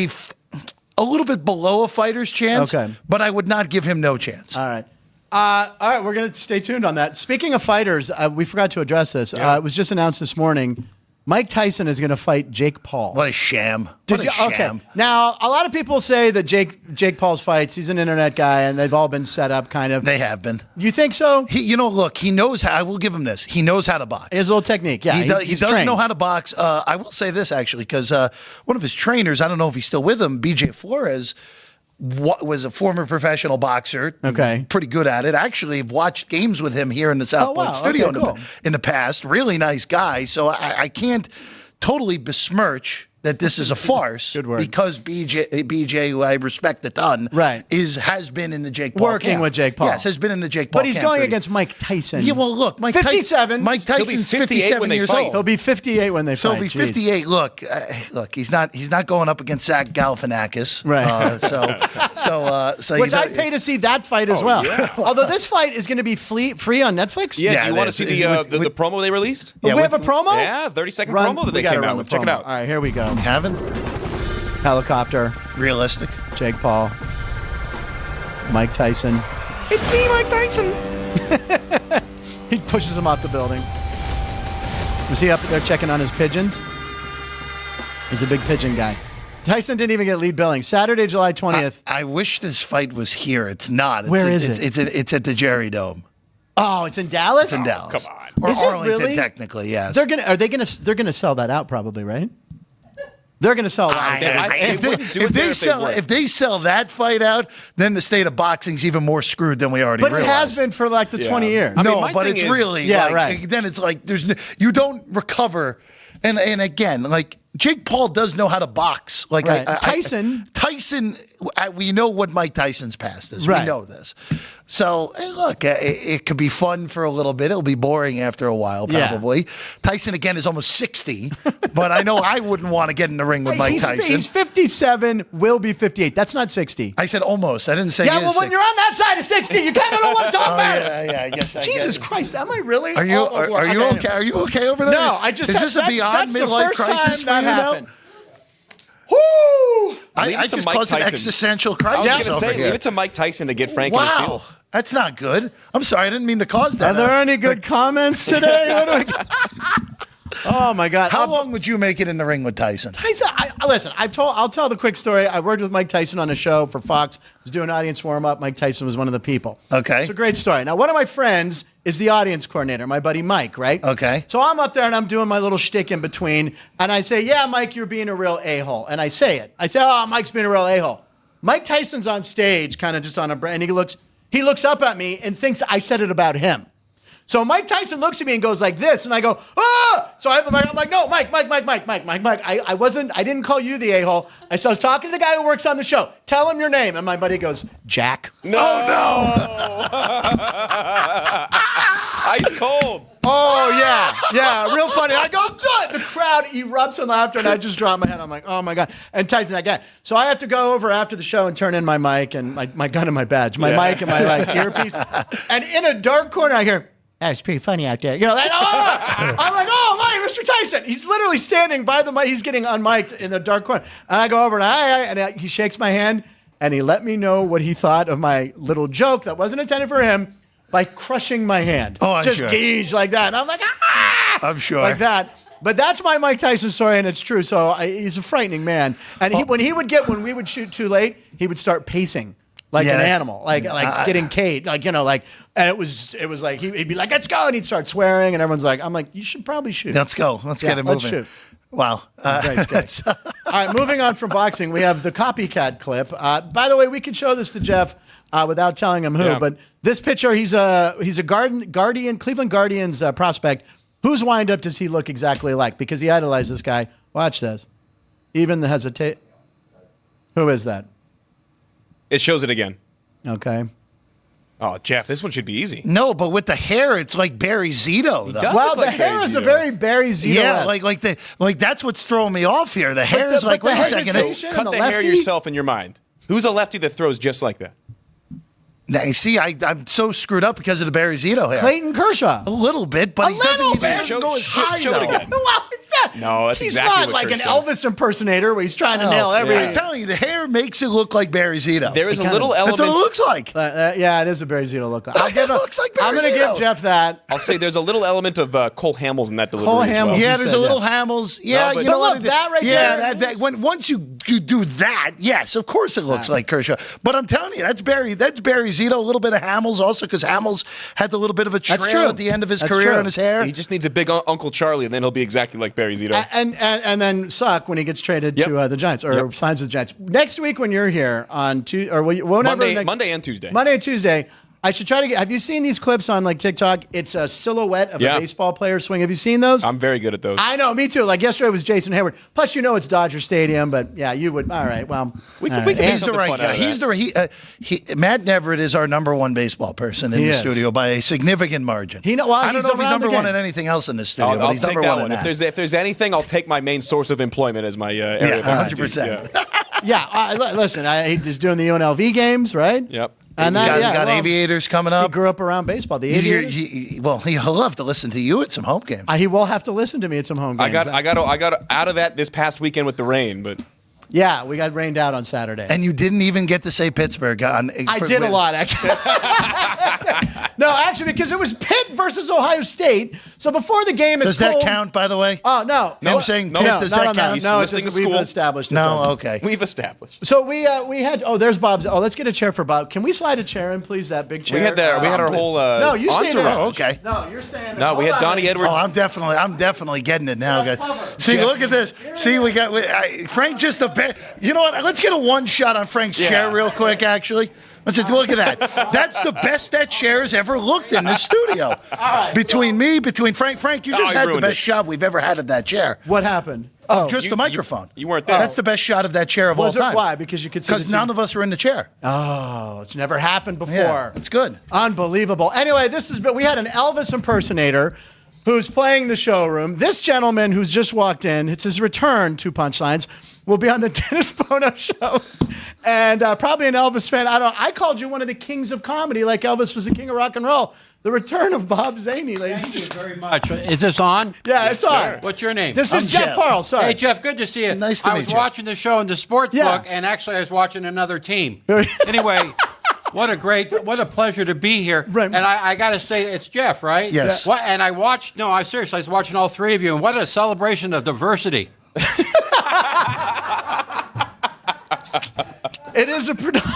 a little bit below a fighter's chance, Okay. but I would not give him no chance. All right. All right, we're going to stay tuned on that. Speaking of fighters, we forgot to address this. It was just announced this morning. Mike Tyson is going to fight Jake Paul. What a sham. Sham. Okay. Now, a lot of people say that Jake Paul's fights, he's an internet guy, and they've all been set up kind of. They have been. You think so? Look, he knows how. I will give him this. He knows how to box. His little technique, yeah. He he's does trained. know how to box. I will say this, actually, because one of his trainers, I don't know if he's still with him, BJ Flores, was a former professional boxer. Okay. Pretty good at it. Actually, I've watched games with him here in the South Point studio in the past. Really nice guy. So I can't totally besmirch that this is a farce. Good word. Because BJ, who I respect a ton, right, has been in the Jake Paul working camp. with Jake Paul. Yes, has been in the Jake Paul But he's camp going for against Mike Tyson. Yeah, well, look, Mike 57. Mike Tyson's 57 years old. He'll be 58 when they fight. So he'll be 58. Look, he's not going up against Zach Galifianakis. Right. So which I'd pay to see that fight as well. Yeah. Although this fight is going to be free on Netflix. Yeah. Do you want to see the promo they released? Yeah, we have a promo. Yeah, 30-second promo that they came out with. Check it out. All right, here we go. You haven't? Helicopter. Realistic. Jake Paul. Mike Tyson. It's me, Mike Tyson. He pushes him off the building. Was he up there checking on his pigeons? He's a big pigeon guy. Tyson didn't even get lead billing. Saturday, July 20th. I wish this fight was here. It's not. Where is it? It's at the Jerry Dome. Oh, it's in Dallas? It's in Dallas. Come on. Or Is it Arlington, really? technically, yes. They're gonna sell that out probably, right? They're going to sell a lot. If they sell that fight out, then the state of boxing's even more screwed than we already But realized. it has been for like the 20 years. No, my but thing it's is- really then it's like you don't recover. And again, like Jake Paul does know how to box. Like Right. Tyson, we know what Mike Tyson's past is. Right. We know this. So hey, look, it could be fun for a little bit. It'll be boring after a while, probably. Yeah. Tyson again is almost 60, but I know I wouldn't want to get in the ring with Mike Tyson. He's 57, will be 58. That's not 60. I said almost. I didn't say. Yeah, well, when you're on that side of 60, you kind of know what I'm talking about. Yeah, I guess. Jesus Christ, am I really? Are you okay? Are you okay over there? No, I just. Is this a beyond midlife crisis for you now? Woo! I just caused an existential crisis. I was going to say, here. leave it to Mike Tyson to get Frank in his feels. That's not good. I'm sorry, I didn't mean to cause that. Are there any good comments today? Oh my God! How long would you make it in the ring with Tyson? Tyson, listen. I'll tell the quick story. I worked with Mike Tyson on a show for Fox. I was doing audience warm up. Mike Tyson was one of the people. Okay, it's a great story. Now, one of my friends is the audience coordinator, my buddy Mike. Right. Okay. So I'm up there and I'm doing my little shtick in between, and I say, "Yeah, Mike, you're being a real a-hole," and I say it. I say, "Oh, Mike's being a real a-hole." Mike Tyson's on stage, kind of just on a break, and he looks up at me and thinks I said it about him. So Mike Tyson looks at me and goes like this, and I go, ah! So I'm like, no, Mike. I didn't call you the a-hole. I was talking to the guy who works on the show. Tell him your name. And my buddy goes, Jack. No. Oh, no. Ice cold. Oh, yeah, real funny. I go, duh! The crowd erupts in laughter, and I just drop my head. I'm like, oh, my God. And Tyson, that guy. So I have to go over after the show and turn in my mic and my gun and my badge, my mic and my earpiece. And in a dark corner, I hear, "It's pretty funny out there." I'm like, oh, my, Mr. Tyson. He's literally standing by the mic. He's getting unmiked in the dark corner. And I go over and he shakes my hand, and he let me know what he thought of my little joke that wasn't intended for him by crushing my hand. Oh, I'm just sure. gauge like that. And I'm like, ah! I'm sure. Like that. But that's my Mike Tyson story, and it's true. So he's a frightening man. And when we would shoot too late, he would start pacing. Like an animal, like getting caged, and it was like he'd be like, "Let's go," and he'd start swearing, and everyone's like, "I'm like, you should probably shoot. Let's go. Let's get it moving." Let's shoot. Wow. Great. All right, moving on from boxing, we have the copycat clip. By the way, we could show this to Jeff without telling him who, but this pitcher, he's a Cleveland Guardians prospect. Whose windup does he look exactly like? Because he idolized this guy. Watch this. Even the hesitate. Who is that? It shows it again. Okay. Oh, Jeff, this one should be easy. No, but with the hair, it's like Barry Zito. Though. Well, the hair is a very Barry Zito. Yeah, like that's what's throwing me off here. The hair is like, wait a second. Cut the hair yourself in your mind. Who's a lefty that throws just like that? Now, you see, I'm so screwed up because of the Barry Zito hair. Clayton Kershaw. A little bit, but he doesn't even go as high, show though. it again. Well, it's that. No, that's he's exactly not what like Kershaw an does. Elvis impersonator where he's trying to nail everything. I'm telling you, the hair makes it look like Barry Zito. There is a little element. That's what it looks like. Yeah, it is a Barry Zito look. It looks like Barry I'm going to Zito. give Jeff that. I'll say there's a little element of Cole Hamels in that delivery Cole as well. Hamels. Yeah, there's a little Hamels. Yeah, but you know look, what? that right yeah, there. Once you do that, yes, of course it looks like Kershaw. But I'm telling you, that's Barry Zito. A little bit of Hamels also because Hamels had a little bit of a trail at the end of his career on his hair. He just needs a big Uncle Charlie, and then he'll be exactly like Barry Zito. And then suck when he gets traded to the Giants or signs with the Giants. Next week when you're here on Monday and Tuesday. Monday and Tuesday. I should try to get. Have you seen these clips on like TikTok? It's a silhouette of a baseball player swing. Have you seen those? I'm very good at those. I know, me too. Like yesterday was Jason Hayward. Plus, it's Dodger Stadium, but yeah, you would. All right, well, we can He's the right guy. Matt Neverett is our number one baseball person in the studio by a significant margin. I don't know if he's number one in anything else in this studio, but he's number one in that. If there's anything, I'll take my main source of employment as my area. 100%. Yeah, listen, he's doing the UNLV games, right? Yep. And he's got Aviators coming up. He grew up around baseball. The Aviators. He'll have to listen to you at some home games. He will have to listen to me at some home games. I got out of that this past weekend with the rain, but yeah, we got rained out on Saturday. And you didn't even get to say Pittsburgh. I did a lot, actually. No, actually, because it was Pitt versus Ohio State. So before the game, it's Does that cold. count, by the way? Oh, no. I'm saying Pitt, No, does not that on that. count? No, it listing doesn't. the We've school? established it. No, doesn't. okay. We've established. So we had. Oh, there's Bob's. Oh, let's get a chair for Bob. Can we slide a chair in, please? That big chair. We had our whole No, you stay there. entourage. Oh, okay. No, you're staying there. No, we Hold had on. Donny Edwards. Oh, I'm definitely getting it now, guys. cover. See, look at this. See, Frank just you know what? Let's get a one shot on Frank's chair real quick, actually. Let's just look at that. That's the best that chair has ever looked in the studio. Between Frank. Frank, you just he had the ruined best it. shot we've ever had of that chair. What happened? Oh, Just the microphone. you weren't there. That's the best shot of that chair of all was it time. why? Because you could see. Because none of us were in the chair. Oh, it's never happened before. Yeah, it's good. Unbelievable. Anyway, we had an Elvis impersonator who's playing the showroom. This gentleman who's just walked in, it's his return to Punchlines, will be on the Dennis Bono show. And probably an Elvis fan. I called you one of the kings of comedy, like Elvis was the king of rock and roll. The return of Bob Zany, ladies and Thank you gentlemen. very much. Is this on? Yeah, it's on. What's your name? This I'm is Jeff Jeff. Parle. Sorry. Hey, Jeff, good to see you. Nice to I meet was you. watching the show in the sports Yeah. book, and actually I was watching another team. Anyway, what a pleasure to be here. Right. And I got to say, it's Jeff, right? Yes. What? And I seriously, I was watching all three of you, and what a celebration of diversity. It is a production.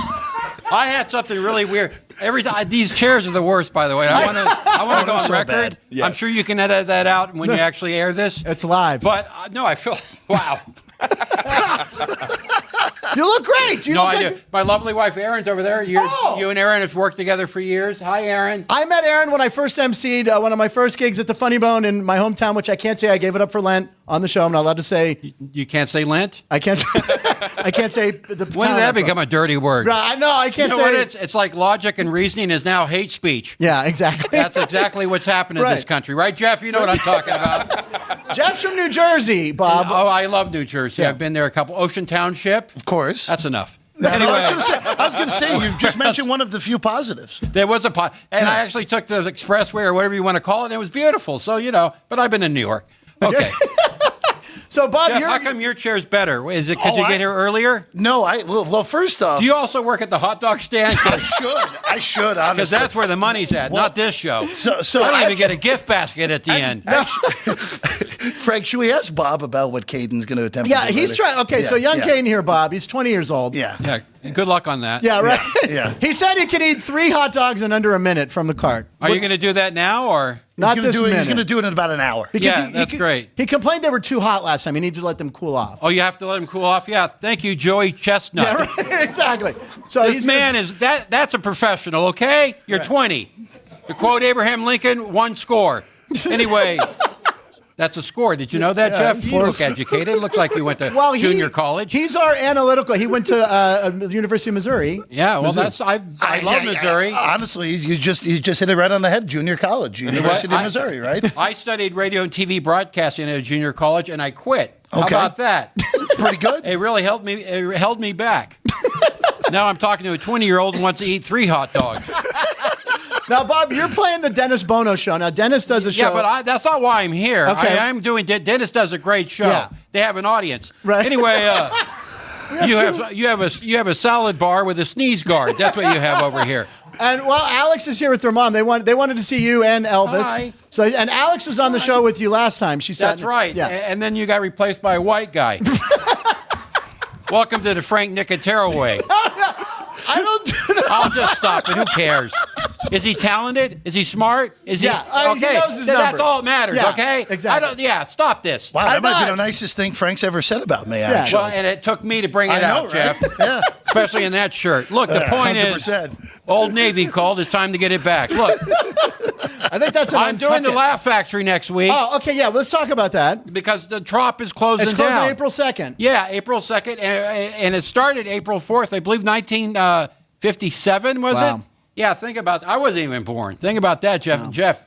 I had something really weird. Every time these chairs are the worst, by the way. I want to go on so record. bad. Yes. I'm sure you can edit that out when you actually air this. It's live. But no, I feel wow. You look great. You No, look I like- do. My lovely wife Erin's over there. You and Erin have worked together for years. Hi, Erin. I met Aaron when I first emceed one of my first gigs at the Funny Bone in my hometown, which I can't say. I gave it up for Lent on the show. I'm not allowed to say. You can't say Lent. I can't. I can't say the. When did that become a dirty word? I know. I You can't know say. what? It's like logic and reasoning is now hate speech. Yeah, exactly. That's exactly what's happened in this Right. country, right, Jeff? You know what I'm talking about. Jeff's from New Jersey, Bob. Oh, I love New Jersey. Yeah. I've been there a couple. Ocean Township. Of course. That's enough. Anyway. I was going to say, you've just mentioned one of the few positives. There was a pot, and I actually took the expressway or whatever you want to call it, and it was beautiful. So, but I've been in New York. Okay. So, Bob, Jeff, you're. how come your chair's better? Is it because Oh, you get here earlier? No, well, first off, Do you also work at the hot dog stand? I should, honestly. Because that's where the money's at, not this show. So I don't even get a gift basket at the end. Frank, should we ask Bob about what Caden's going to attempt Yeah, to do he's later? trying. Okay, so young Caden here, Bob. He's 20 years old. Yeah. Yeah, good luck on that. Yeah, right. Yeah. He said he could eat 3 hot dogs in under a minute from the cart. Are you going to do that now or? Not He's gonna this do it, minute. He's going to do it in about an hour. Because Yeah, that's great. He complained they were too hot last time. He needs to let them cool off. Oh, you have to let him cool off? Yeah, thank you, Joey Chestnut. Yeah, right. Exactly. So This he's man is, that's a professional, okay? You're 20. To quote Abraham Lincoln, 1 score. Anyway, that's a score. Did you know that, Yeah, Jeff? You look educated. Looks like you went to junior college. He's our analytical. He went to the University of Missouri. Yeah, well, Missouri. I love Missouri. Honestly, you just hit it right on the head. Junior college, University of Missouri, right? I studied radio and TV broadcasting at a junior college, and I quit. How Okay. about that? It's pretty good. It really helped me. It held me back. Now I'm talking to a 20-year-old who wants to eat 3 hot dogs. Now, Bob, you're playing the Dennis Bono show. Now, Dennis does a show. Yeah, but that's not why I'm here. Okay. I'm doing. Dennis does a great show. Yeah. They have an audience. Right. Anyway, you have a salad bar with a sneeze guard. That's what you have over here. And well, Alex is here with their mom. They wanted to see you and Elvis. Hi. So, and Alex was on the show with you last time. She said That's right. Yeah. And then you got replaced by a white guy. Welcome to the Frank Nicotero way. I don't do that. I'll just stop it. Who cares? Is he talented? Is he smart? Is Yeah, he he okay? knows his Then number. that's all that matters. Yeah, Okay. exactly. Stop this. Wow, that I'm might be not. the nicest thing Frank's ever said about me, actually. Well, and it took me to bring it I know, out, right? Jeff. Yeah. Especially in that shirt. Look, the point is, 100%. Old Navy called. It's time to get it back. Look, I think that's an I'm doing the Untuckit. Laugh Factory next week Oh, okay, yeah. Let's talk about that. because the Trop is closing It's closing down. April 2nd. Yeah, April 2nd, and it started April 4th. I believe 1957 was Wow. it? Yeah, think about. I wasn't even born. Think about that, Jeff. Wow. Jeff,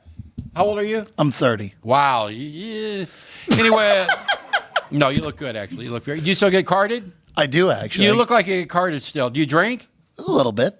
how old are you? I'm 30. Wow. Yeah. Anyway, no, you look good actually. You look very. Do you still get carded? I do, actually. You look like you get carded still. Do you drink? A little bit.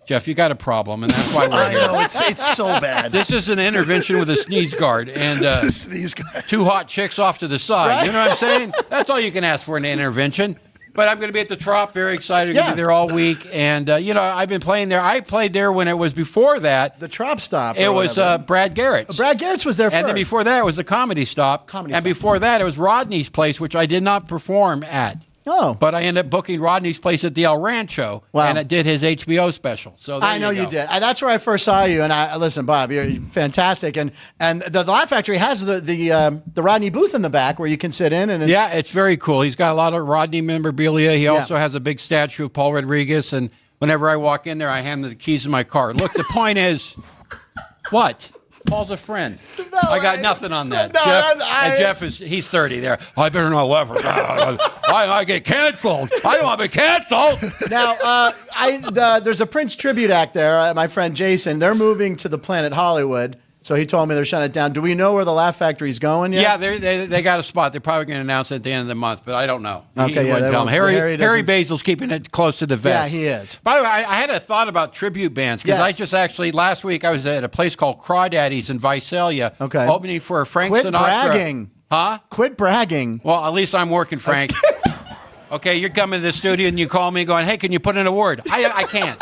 Jeff, you got a problem, and that's why we're I here. know, it's so bad. This is an intervention with a sneeze guard and These guys. 2 hot chicks off to the side. Right? You know what I'm saying? That's all you can ask for in an intervention. But I'm going to be at the Trop. Very excited. Going to be there all week. And, I've been playing there. I played there when it was before that. The Trop Stop. It was Brad Garrett's. Brad Garrett's was there first. And then before that, it was the Comedy Stop. Before that, it was Rodney's place, which I did not perform at. Oh. But I ended up booking Rodney's place at the El Rancho, and it did his HBO special. So I know you did. That's where I first saw you. And listen, Bob, you're fantastic. And the Laugh Factory has the Rodney booth in the back where you can sit in. And yeah, it's very cool. He's got a lot of Rodney memorabilia. He also has a big statue of Paul Rodriguez. And whenever I walk in there, I hand him the keys to my car. Look, the point is, what? Paul's a friend. No, I got nothing on that. No, Jeff he's 30 there. I better not laugh. I get canceled. I don't want to be canceled. Now, there's a Prince tribute act there. My friend Jason, they're moving to the Planet Hollywood. So he told me they're shutting it down. Do we know where the Laugh Factory's going yet? Yeah, they got a spot. They're probably going to announce it at the end of the month, but I don't know. Okay, he wouldn't tell me. Harry Basil's keeping it close to the vest. Yeah, he is. By the way, I had a thought about tribute bands because I just actually last week I was at a place called Crawdaddy's in Visalia, opening for Frank Sinatra. Quit bragging. Huh? Quit bragging. Well, at least I'm working, Frank. Okay, you're coming to the studio and you call me going, hey, can you put in a word? I can't.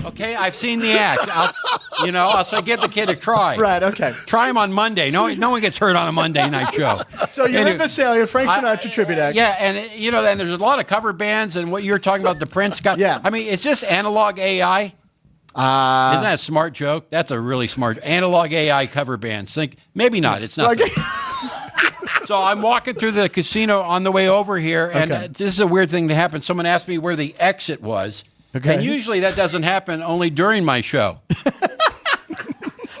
Okay, I've seen the act. I'll say give the kid a try. Right, okay. Try him on Monday. No one gets hurt on a Monday night show. So you're in Visalia, Frank Sinatra tribute act. Yeah, and and there's a lot of cover bands and what you're talking about, the Prince guy. Yeah. I mean, it's just analog AI. Isn't that a smart joke? That's a really smart analog AI cover bands. Maybe not. It's not. So I'm walking through the casino on the way over here, and this is a weird thing to happen. Someone asked me where the exit was. Okay. And usually that doesn't happen only during my show.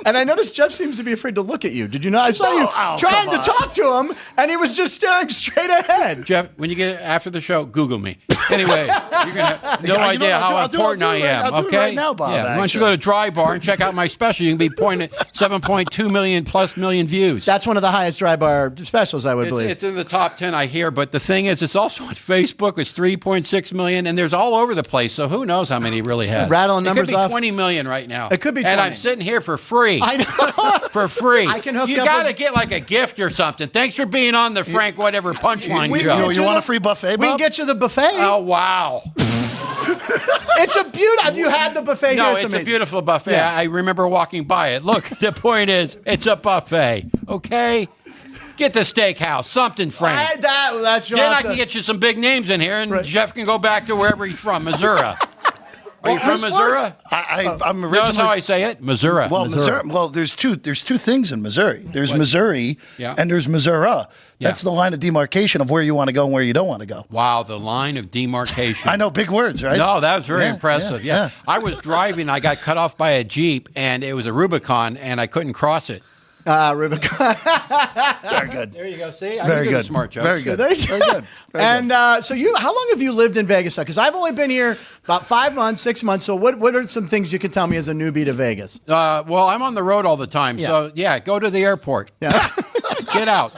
And I noticed Jeff seems to be afraid to look at you. Did you know? I saw you trying to talk to him, and he was just staring straight ahead. Jeff, when you get after the show, Google me. Anyway, you're going to have no idea how important I am. I'll do it right now, Bob. Yeah. Once you go to Dry Bar and check out my special, you can be pointing at 7.2 million views. That's one of the highest Dry Bar specials, I would believe. It's in the top 10, I hear. But the thing is, it's also on Facebook. It's 3.6 million, and there's all over the place. So who knows how many it really has? Rattling numbers off. It could be 20 million right now. It could be 20. And I'm sitting here for free. I know. For free. I can hook you up got to get like a gift or something. Thanks for being on the Frank Whatever Punchline show. You want a free buffet, Bob? We can get you the buffet. Oh, wow. It's a beautiful. Have you had the buffet No, here? it's a beautiful buffet. Yeah. I remember walking by it. Look, the point is, it's a buffet. Okay? Get the steakhouse. Something, Frank. That's then I can get you some big names in here, and Jeff can go back to wherever he's from, Missouri. Are you from Missouri? I'm originally. That's how I say it, Missouri. Well, Missouri. Well, there's two things in Missouri. There's Missouri and there's Missouri. That's the line of demarcation of where you want to go and where you don't want to go. Wow, the line of demarcation. I know, big words, right? No, that was very impressive. Yeah. I was driving, I got cut off by a Jeep, and it was a Rubicon, and I couldn't cross it. Rubicon. Very good. There you go. See, very good. Smart joke. Very good. Very good. And so how long have you lived in Vegas? Because I've only been here about 5 months, 6 months. So what are some things you can tell me as a newbie to Vegas? Well, I'm on the road all the time. Yeah. So go to the airport. Yeah. Get out.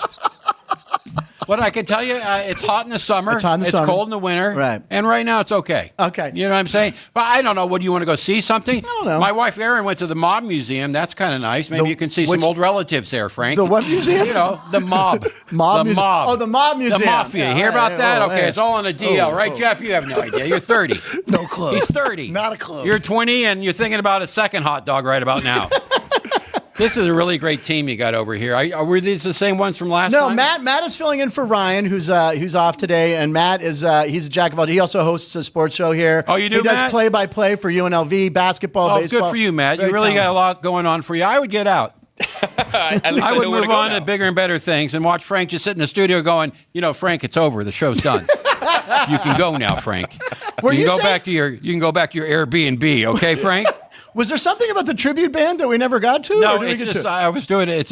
What I can tell you, it's hot in the summer. It's cold in the winter. Right. And right now it's okay. Okay. You know what I'm saying? But I don't know. What do you want to go see something? I don't know. My wife Erin went to the Mob Museum. That's kind of nice. Maybe you can see some old relatives there, Frank. The what museum? You know, the Mob. Mob the Museum. Mob. Oh, the Mob Museum. The Mafia. Yeah, Hear about that? okay, It's all on the DL, right, Jeff? You have no idea. You're 30. No clue. He's 30. Not a clue. You're 20, and you're thinking about a second hot dog right about now. This is a really great team you got over here. Were these the same ones from last time? No, Matt is filling in for Ryan, who's off today, and Matt is he's a jack of all. He also hosts a sports show here. Oh, you do, He does Matt? play-by-play for UNLV, basketball, baseball. Good for you, Matt. Very You really talented. got a lot going on for you. I would get out. At least I would know where move to go on now. to bigger and better things and watch Frank just sit in the studio going, Frank, it's over. The show's done. You can go now, Frank. You can go back to your Airbnb, okay, Frank? Was there something about the tribute band that we never got to? No, or did we it's get just to? I was doing it.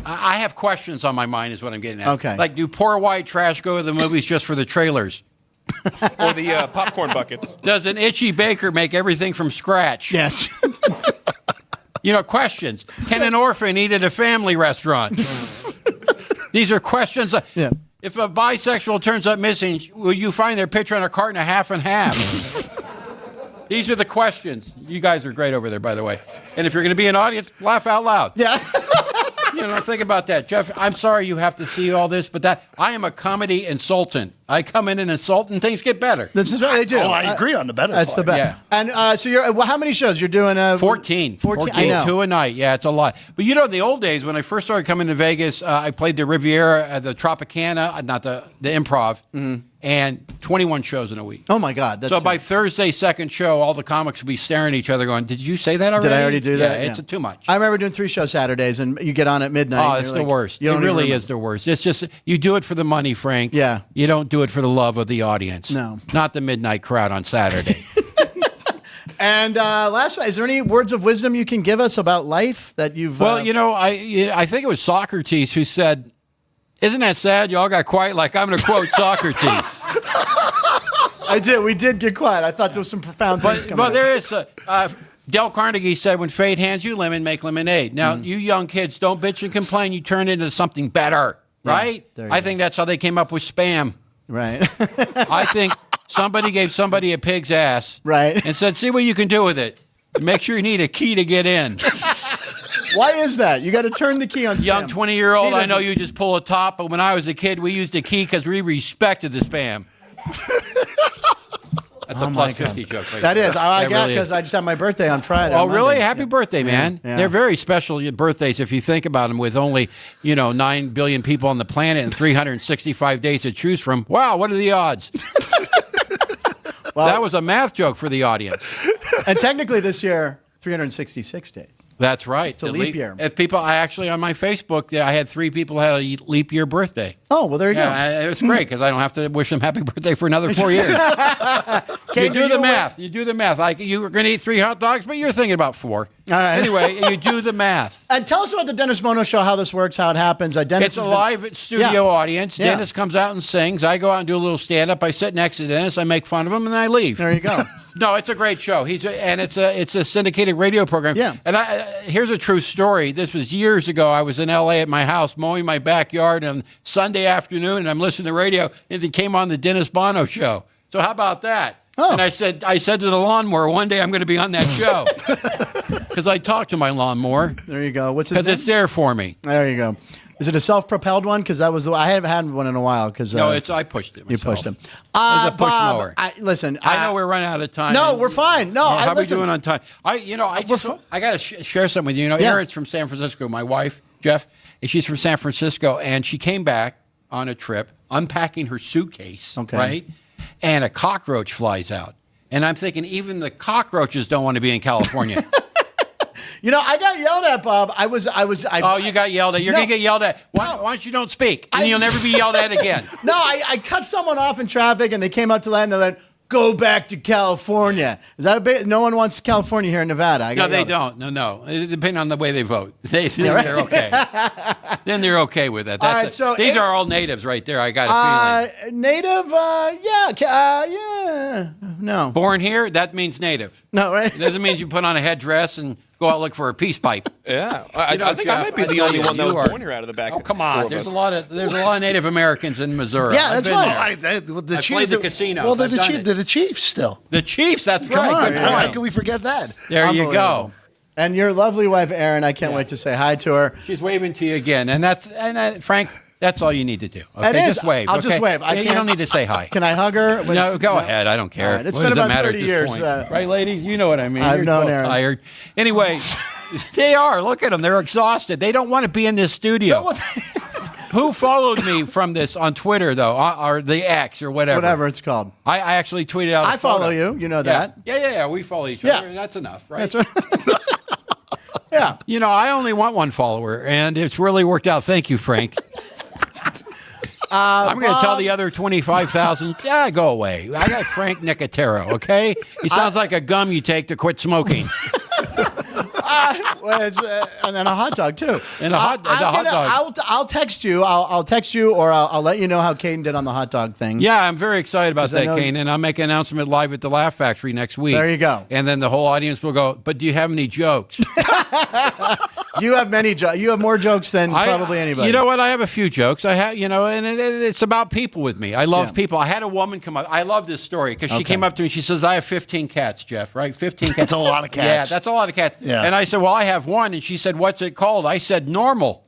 I have questions on my mind is what I'm getting at. Okay. Like, do poor white trash go to the movies just for the trailers? Or the popcorn buckets. Does an itchy baker make everything from scratch? Yes. Questions. Can an orphan eat at a family restaurant? These are questions. Yeah. If a bisexual turns up missing, will you find their picture on a carton of half and half? These are the questions. You guys are great over there, by the way. And if you're going to be an audience, laugh out loud. Yeah. think about that, Jeff. I'm sorry you have to see all this, but I am a comedy insultant. I come in and insult, and things get better. This is what they do. Oh, I agree on the better That's part. the best. Yeah. And so how many shows you're doing? 14. 14. I know. 2 a night. Yeah, it's a lot. But in the old days when I first started coming to Vegas, I played the Riviera, the Tropicana, not the Improv, and 21 shows in a week. Oh my God! So by Thursday, second show, all the comics would be staring at each other, going, "Did you say that already? Did I already do that? Yeah, it's too much. I remember doing 3 shows Saturdays, and you get on at midnight. Oh, it's the worst. It really is the worst. It's just you do it for the money, Frank. Yeah. You don't do it for the love of the audience. No. Not the midnight crowd on Saturday. And last one, is there any words of wisdom you can give us about life that you've? Well, I think it was Socrates who said, "Isn't that sad? You all got quiet." Like I'm going to quote Socrates. I did. We did get quiet. I thought there was some profound things coming. But there is. Dale Carnegie said, "When fate hands you lemon, make lemonade." Now, you young kids, don't bitch and complain. You turn it into something better, right? I think that's how they came up with spam. Right. I think somebody gave somebody a pig's ass, right, and said, "See what you can do with it. Make sure you need a key to get in." Why is that? You got to turn the key on spam. Young 20-year-old, I know you just pull a top, but when I was a kid, we used a key because we respected the spam. That's a plus 50 joke. Right that there. is. I got really because I just had my birthday on Friday. Oh, really? Happy birthday, man. Yeah. They're very special birthdays if you think about them, with only, 9 billion people on the planet and 365 days to choose from. Wow, what are the odds? Well, that was a math joke for the audience. And technically this year, 366 days. That's right. It's a leap year. If people, I actually on my Facebook, I had 3 people had a leap year birthday. Oh, well, there you go. It was great because I don't have to wish them happy birthday for another 4 years. You do the math. You do the math. Like you were going to eat 3 hot dogs, but you're thinking about 4. All right. Anyway, you do the math. And tell us about the Dennis Bono Show, how this works, how it happens. It's a live studio audience. Dennis comes out and sings. I go out and do a little stand-up. I sit next to Dennis. I make fun of him, and I leave. There you go. No, it's a great show. It's a syndicated radio program. Yeah. And here's a true story. This was years ago. I was in L.A. at my house mowing my backyard on Sunday afternoon, and I'm listening to radio, and it came on the Dennis Bono Show. So how about that? Oh. And I said to the lawnmower, one day I'm going to be on that show. Because I talked to my lawnmower. There you go. What's his name? Because it's there for me. There you go. Is it a self-propelled one? Because that was I haven't had one in a while. Because no, I pushed it myself. You pushed him. It's a push Bob, mower. Listen, I know we're running out of time. No, we're fine. No, how are we doing on time? I got to share something with you. Erin's from San Francisco. My wife, Jeff, she's from San Francisco, and she came back on a trip, unpacking her suitcase. Okay. Right, and a cockroach flies out, and I'm thinking even the cockroaches don't want to be in California. I got yelled at, Bob. Oh, you got yelled at. You're going to get yelled at. Why don't you don't speak? And you'll never be yelled at again. No, I cut someone off in traffic, and they came up to land, and they're like, go back to California. Is that a bit? No one wants California here in Nevada. No, they don't. No. It depends on the way they vote. They're okay. Then they're okay with that. These are all natives right there. I got a feeling. Native, yeah. No. Born here, that means native. No, right? It doesn't mean you put on a headdress and go out look for a peace pipe. Yeah, I think I might be the only one that was born here out of the back. Oh, come on! There's a lot of Native Americans in Missouri. Yeah, that's right. I played the casino. Well, they're the Chiefs still. The Chiefs. That's come right. On, how can we forget that? There you go. And your lovely wife, Erin, I can't wait to say hi to her. She's waving to you again, and Frank. That's all you need to do. Okay, it is. Just wave. I'll just wave. You don't need to say hi. Can I hug her? No, go ahead. I don't care. Right. It's been about 30 years. Right, ladies? You know what I mean. I've known Erin. Tired. Anyway, they are. Look at them. They're exhausted. They don't want to be in this studio. Who followed me from this on Twitter, though, or the X or whatever? Whatever it's called. I actually tweeted out I follow you. You know that. Yeah. We follow each other. That's enough, right? That's right. Yeah. I only want one follower, and it's really worked out. Thank you, Frank. I'm going to tell the other 25,000, go away. I got Frank Nicotero, okay? He sounds like a gum you take to quit smoking. And then a hot dog, too. And hot dog. I'll text you. I'll text you, or I'll let you know how Caden did on the hot dog thing. Yeah, I'm very excited about that, Caden. And I'll make an announcement live at the Laugh Factory next week. There you go. And then the whole audience will go, but do you have any jokes? You have many jokes. You have more jokes than probably anybody. You know what? I have a few jokes. I have, and it's about people with me. I love people. I had a woman come up. I love this story because she came up to me. She says, I have 15 cats, Jeff, right? 15 cats. That's a lot of cats. Yeah, that's a lot of cats. Yeah. And I said, well, I have one. And she said, what's it called? I said, normal.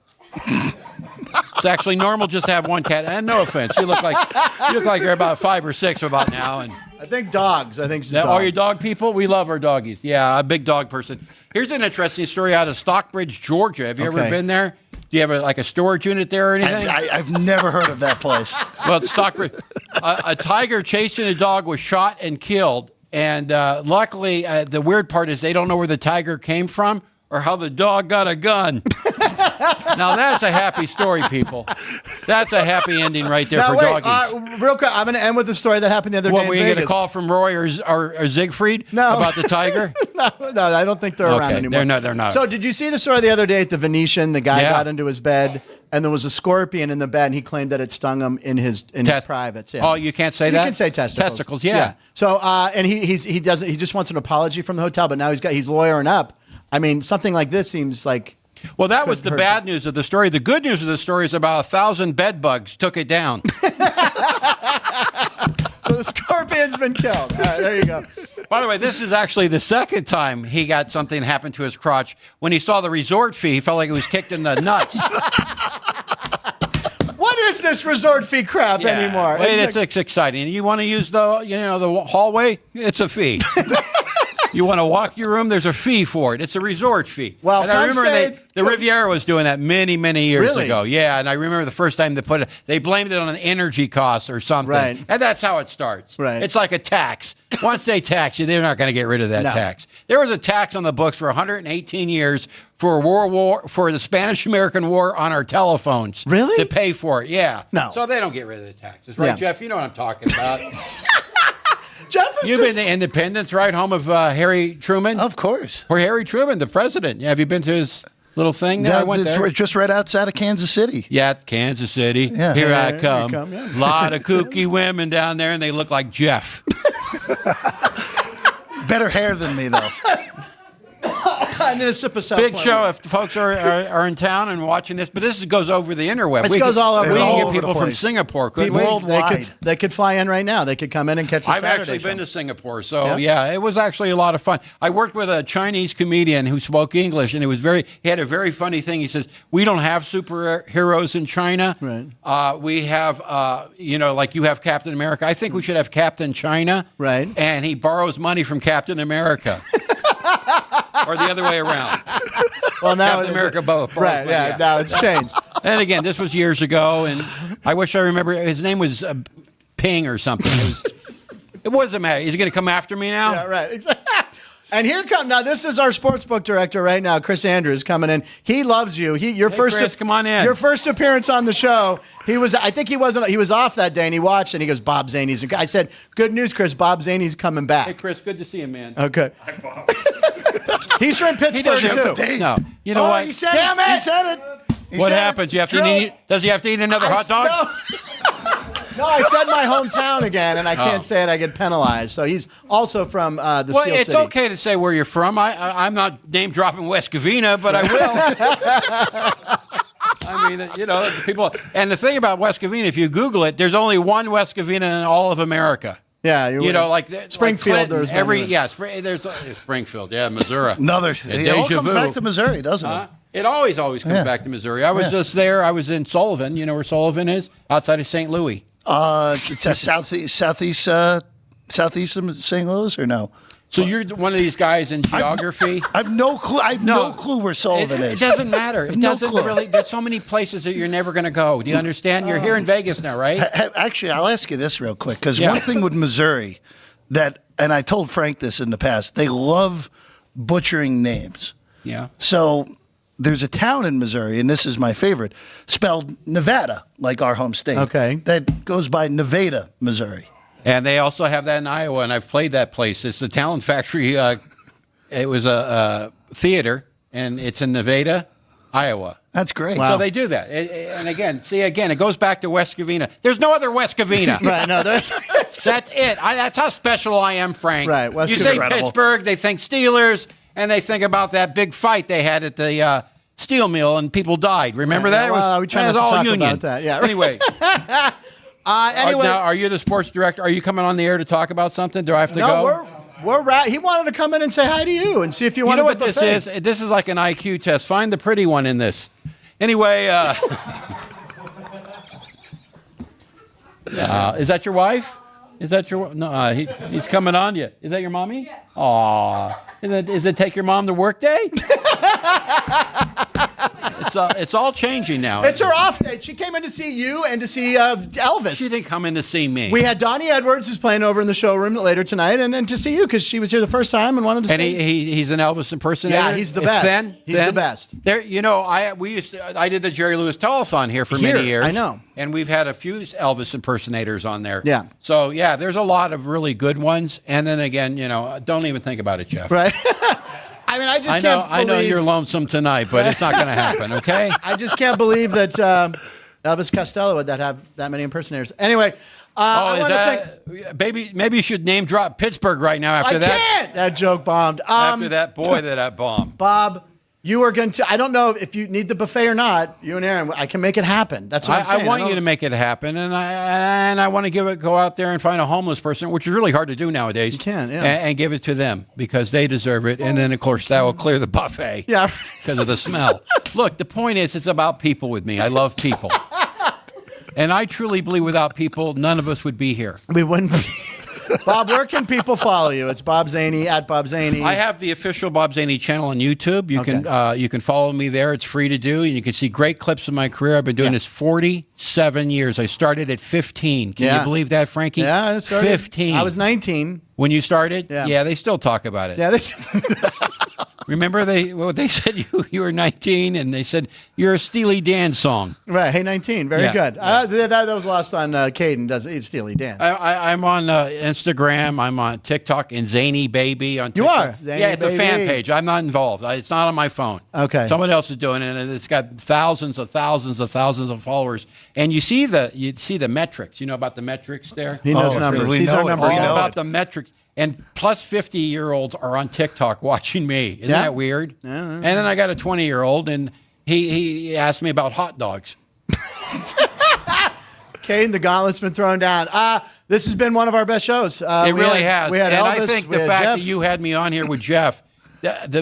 It's actually normal just to have one cat. And no offense, you look like you're about 5 or 6 about now. And I think dogs. I think it's all you dog people, we love our doggies. Yeah, I'm a big dog person. Here's an interesting story out of Stockbridge, Georgia. Have you ever been there? Do you have a storage unit there or anything? I've never heard of that place. Well, it's Stockbridge. A tiger chasing a dog was shot and killed. And luckily, the weird part is they don't know where the tiger came from or how the dog got a gun. Now, that's a happy story, people. That's a happy ending right there for doggies. Real quick, I'm going to end with the story that happened the other day in Were you Vegas. get a call from Roy or Siegfried about the tiger? No, I don't think they're around anymore. They're not. So did you see the story the other day at the Venetian? The guy got into his bed, and there was a scorpion in the bed, and he claimed that it stung him in his privates. Yeah. Oh, you can't say that? You can say testicles. Testicles, yeah. So, and he just wants an apology from the hotel, but now he's lawyering up. I mean, something like this seems like... Well, that was the bad news of the story. The good news of the story is about 1,000 bed bugs took it down. So the scorpion's been killed. All right, there you go. By the way, this is actually the second time he got something happen to his crotch. When he saw the resort fee, he felt like he was kicked in the nuts. What is this resort fee crap anymore? Well, it's exciting. You want to use the hallway? It's a fee. You want to walk your room? There's a fee for it. It's a resort fee. Well, and I remember the Riviera was doing that many, many years ago. Yeah, and I remember the first time they blamed it on an energy cost or something. Right. And that's how it starts. Right. It's like a tax. Once they tax you, they're not going to get rid of that tax. There was a tax on the books for 118 years for the Spanish-American War on our telephones. Really? To pay for it, yeah. No. So they don't get rid of the taxes, right, Jeff? You know what I'm talking about. You've been to Independence, right? Home of Harry Truman? Of course. Or Harry Truman, the president. Yeah, have you been to his little thing there? I went there. Just right outside of Kansas City. Yeah, Kansas City. Yeah. Here I come. A lot of kooky women down there, and they look like Jeff. Better hair than me, though. I need a sip of South Big show if folks are in town and watching this, but this goes over the interweb. This goes all over. We can get people from Singapore. Worldwide. They could fly in right now. They could come in and catch the Saturday actually show. been to Singapore, so yeah, it was actually a lot of fun. I worked with a Chinese comedian who spoke English, and he had a very funny thing. He says, "We don't have superheroes in China. Right. We have, like you have Captain America. I think we should have Captain China. Right. And he borrows money from Captain America." Or the other way around. Well, now Captain America both. Right, yeah, now it's changed. And again, this was years ago, and I wish I remember. His name was Ping or something. It wasn't matter. Is he going to come after me now? Yeah, right. Exactly. And now this is our sportsbook director right now, Chris Andrews, coming in. He loves you. Chris, come on in. Your first appearance on the show. He was off that day, and he watched, and he goes, Bob Zany's. I said, good news, Chris. Bob Zany's coming back. Hey, Chris, good to see you, man. Okay. Hi, Bob. He's from Pittsburgh, too. No. You know what? He said Damn it. He said it. What happens? Does he have to eat another hot dog? No, I said my hometown again, and I can't say it. I get penalized. So he's also from the Steel City. Well, it's okay to say where you're from. I'm not name-dropping West Covina, but I will. I mean, people. And the thing about West Covina, if you Google it, there's only one West Covina in all of America. Yeah, like Springfield. There's there's Springfield. Yeah, Missouri. It all comes back to Missouri, doesn't it? It always comes back to Missouri. I was just there. I was in Sullivan. You know where Sullivan is? Outside of St. Louis. It's southeast of St. Louis, or no? So you're one of these guys in geography? I have no clue. I have no clue where Sullivan is. It doesn't matter. It doesn't really. There's so many places that you're never going to go. Do you understand? You're here in Vegas now, right? Actually, I'll ask you this real quick, because one thing with Missouri and I told Frank this in the past, they love butchering names. Yeah. So there's a town in Missouri, and this is my favorite, spelled Nevada, like our home state. Okay. That goes by Nevada, Missouri. And they also have that in Iowa, and I've played that place. It's the Talent Factory. It was a theater, and it's in Nevada, Iowa. That's great. Wow. So they do that. And again, it goes back to West Covina. There's no other West Covina. Right, no, that's it. That's how special I am, Frank. Right, you say Pittsburgh, they think Steelers, and they think about that big fight they had at the steel mill, and people died. Remember that? Well, we try not to talk about that. Yeah. Anyway. Now, are you the sports director? Are you coming on the air to talk about something? Do I have to go? No, we're right. He wanted to come in and say hi to you and see if you wanted to. You know what this is? This is like an IQ test. Find the pretty one in this. Anyway, is that your wife? Is that your no? He's coming on you. Is that your mommy? Yeah. Aw. Is it take your mom to work day? It's all changing now. It's her off day. She came in to see you and to see Elvis. She didn't come in to see me. We had Donny Edwards, who's playing over in the showroom later tonight, and then to see you because she was here the first time and wanted to see. And he's an Elvis impersonator. Yeah, he's the best. He's the best. There, I did the Jerry Lewis Telethon here for many years. I know. And we've had a few Elvis impersonators on there. Yeah. So yeah, there's a lot of really good ones. And then again, don't even think about it, Jeff. Right. I mean, I can't believe... I know you're lonesome tonight, but it's not going to happen, okay? I just can't believe that Elvis Costello would have that many impersonators. Anyway, maybe you should name drop Pittsburgh right now after that. I can't! That joke bombed. After that, that bombed. Bob, you are going to... I don't know if you need the buffet or not. You and Aaron, I can make it happen. That's what I'm saying. I want you to make it happen, and I want to go out there and find a homeless person, which is really hard to do nowadays. You can, yeah. And give it to them because they deserve it, and then, of course, that will clear the buffet. Yeah. Because of the smell. Look, the point is it's about people with me. I love people. And I truly believe without people, none of us would be here. We wouldn't be. Bob, where can people follow you? It's Bob Zany, at Bob Zany. I have the official Bob Zany channel on YouTube. You can follow me there. It's free to do, and you can see great clips of my career. I've been doing this 47 years. I started at 15. Can you believe that, Frankie? Yeah, I started. 15. I was 19 when you started. Yeah, they still talk about it. Yeah, Remember they said you were 19, and they said you're a Steely Dan song. Right. Hey, 19. Very good. That was lost on Caden. He's Steely Dan. I'm on Instagram. I'm on TikTok and Zany Baby on TikTok. You are? Zany it's Baby. A fan page. I'm not involved. It's not on my phone. Okay. Someone else is doing it, and it's got thousands of followers. And you see the metrics. You know about the metrics there? He knows numbers. He's our number. All about the metrics. And plus 50-year-olds are on TikTok watching me. Isn't that weird? Yeah. And then I got a 20-year-old, and he asked me about hot dogs. Caden, the gauntlet's been thrown down. This has been one of our best shows. It really has. We had and Elvis, I think the fact that you had me on here with Jeff,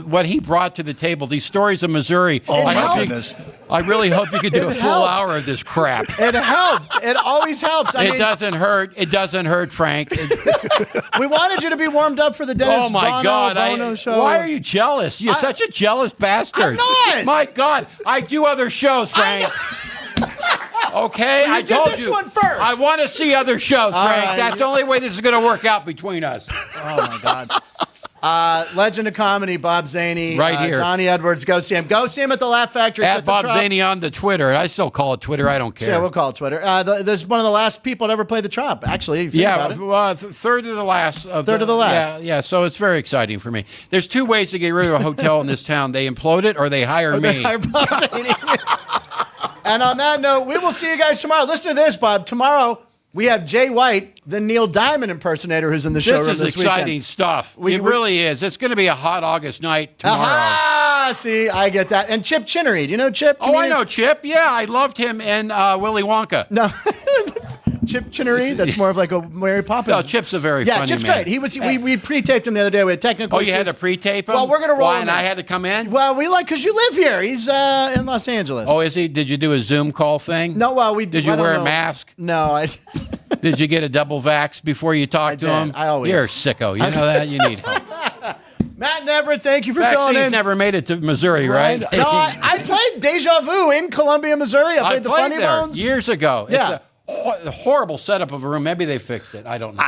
what he brought to the table, these stories of Missouri. I really hope you could do a full hour of this crap. It helped. It always helps. It doesn't hurt. It doesn't hurt, Frank. We wanted you to be warmed up for the Dennis Bono show. Why are you jealous? You're such a jealous bastard. I'm not. My God. I do other shows, Frank. Okay, I told you. One first. I want to see other shows, Frank. That's the only way this is going to work out between us. Oh, my God. Legend of comedy, Bob Zany. Right here. Donny Edwards. Go see him. Go see him at the Laugh Factory. At Bob Zany on the Twitter. I still call it Twitter. I don't care. Yeah, we'll call it Twitter. There's one of the last people to ever play the Trop, actually. If you think about it. Third of the last. Third of the last. Yeah, so it's very exciting for me. There's two ways to get rid of a hotel in this town. They implode it or they hire me. They hire Bob Zany. And on that note, we will see you guys tomorrow. Listen to this, Bob. Tomorrow, we have Jay White, the Neil Diamond impersonator, who's in the showroom this weekend. This is exciting stuff. It really is. It's going to be a hot August night tomorrow. Aha! See, I get that. And Chip Chinnery. Do you know Chip? I know Chip. Yeah, I loved him in Willy Wonka. No. Chip Chinnery? That's more of like a Mary Poppins. No, Chip's a very funny man. Yeah, Chip's great. We pre-taped him the other day. We had technical issues. You had to pre-tape him? Well, we're going to roll him and I had to come in? Well, because you live here. He's in Los Angeles. Oh, is he? Did you do a Zoom call thing? No, well, we did. Did you wear a mask? No, Did you get a double vax before you talked to him? I always. You're a sicko. You know that? You need help. Matt and Everett, thank you for filling in. Never made it to Missouri, right? No, I played Deja Vu in Columbia, Missouri. I played the Funny Bones years ago. Yeah. It's a horrible setup of a room. Maybe they fixed it. I don't know.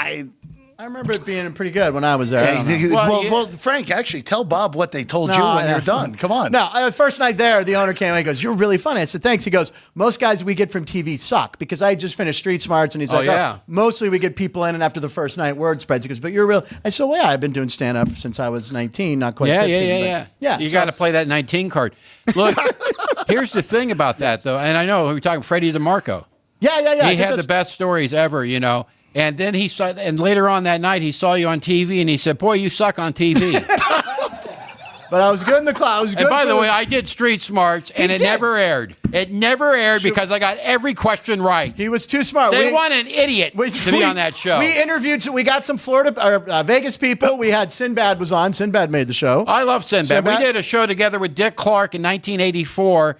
I remember it being pretty good when I was there. Well, Frank, actually, tell Bob what they told you when you're done. Come on. No, first night there, the owner came and he goes, "You're really funny." I said, "Thanks." He goes, "Most guys we get from TV suck," because I just finished Street Smarts, and he's like, yeah. Mostly we get people in, and after the first night, word spreads. He goes, "But you're real." I said, "Well, yeah, I've been doing stand-up since I was 19, not quite 15. Yeah. You got to play that 19 card. Look, here's the thing about that, though, and I know we're talking Freddie DeMarco. Yeah. He had the best stories ever, you know. And then and later on that night, he saw you on TV, and he said, "Boy, you suck on TV." But I was good in the clouds. And by the way, I did Street Smarts, and it never aired. It never aired because I got every question right. He was too smart. They want an idiot to be on that show. We interviewed, we got some Vegas people. We had Sinbad was on. Sinbad made the show. I love Sinbad. We did a show together with Dick Clark in 1984.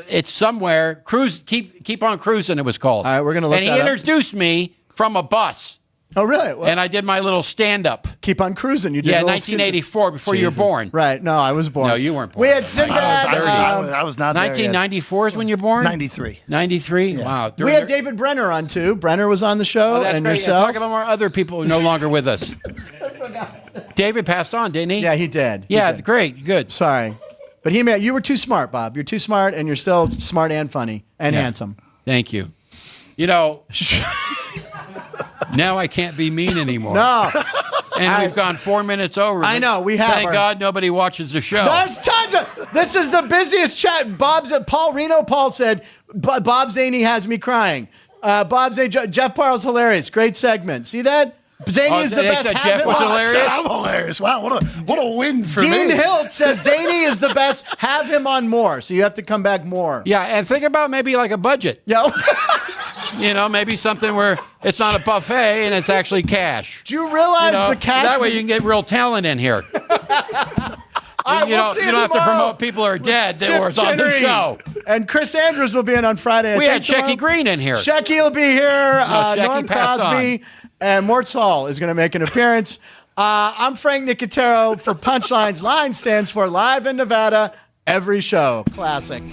It's somewhere. Cruise, keep on cruising. It was called. All right, we're gonna look And he that up. introduced me from a bus. Oh, really? Well, And I did my little stand-up. keep on cruising. You did Yeah, a little 1984, before you were Jesus. born. Right. No, I was born. No, you weren't born. We had I Sinbad. was not there yet. 1994 is when you're born? 93. 93? Wow. We had David Brenner on, too. Brenner was on the show. Oh, that's and great. yourself. Talk about more other people who are no longer with us. David passed on, didn't he? Yeah, he did. He Yeah, did. great. Good. Sorry. But you were too smart, Bob. You're too smart, and you're still smart and funny and handsome. Thank you. You know, now I can't be mean anymore. No. And we've gone 4 minutes over. I know, we have. Thank God nobody watches the show. There's tons of. This is the busiest chat. Paul said, Bob Zany has me crying. Bob Zany, Jeff Parle's hilarious. Great segment. See that? Zany is the they best. said Have Jeff him was on. hilarious? I'm hilarious. Wow, what a win for me. Dean Hilt says Zany is the best. Have him on more. So you have to come back more. Yeah, and think about maybe like a budget. Yeah. You know, maybe something where it's not a buffet and it's actually cash. Do you realize the cash? That way you can get real talent in here. All right, you don't have to promote people who are dead that was on the show. And Chris Andrews will be in on Friday. We had Shecky Green in here. Shecky will be here. Shecky Norm passed Crosby and Mortz Hall is going to make an appearance. I'm Frank Nicotero for Punchlines. Line stands for Live in Nevada, every show. Classic.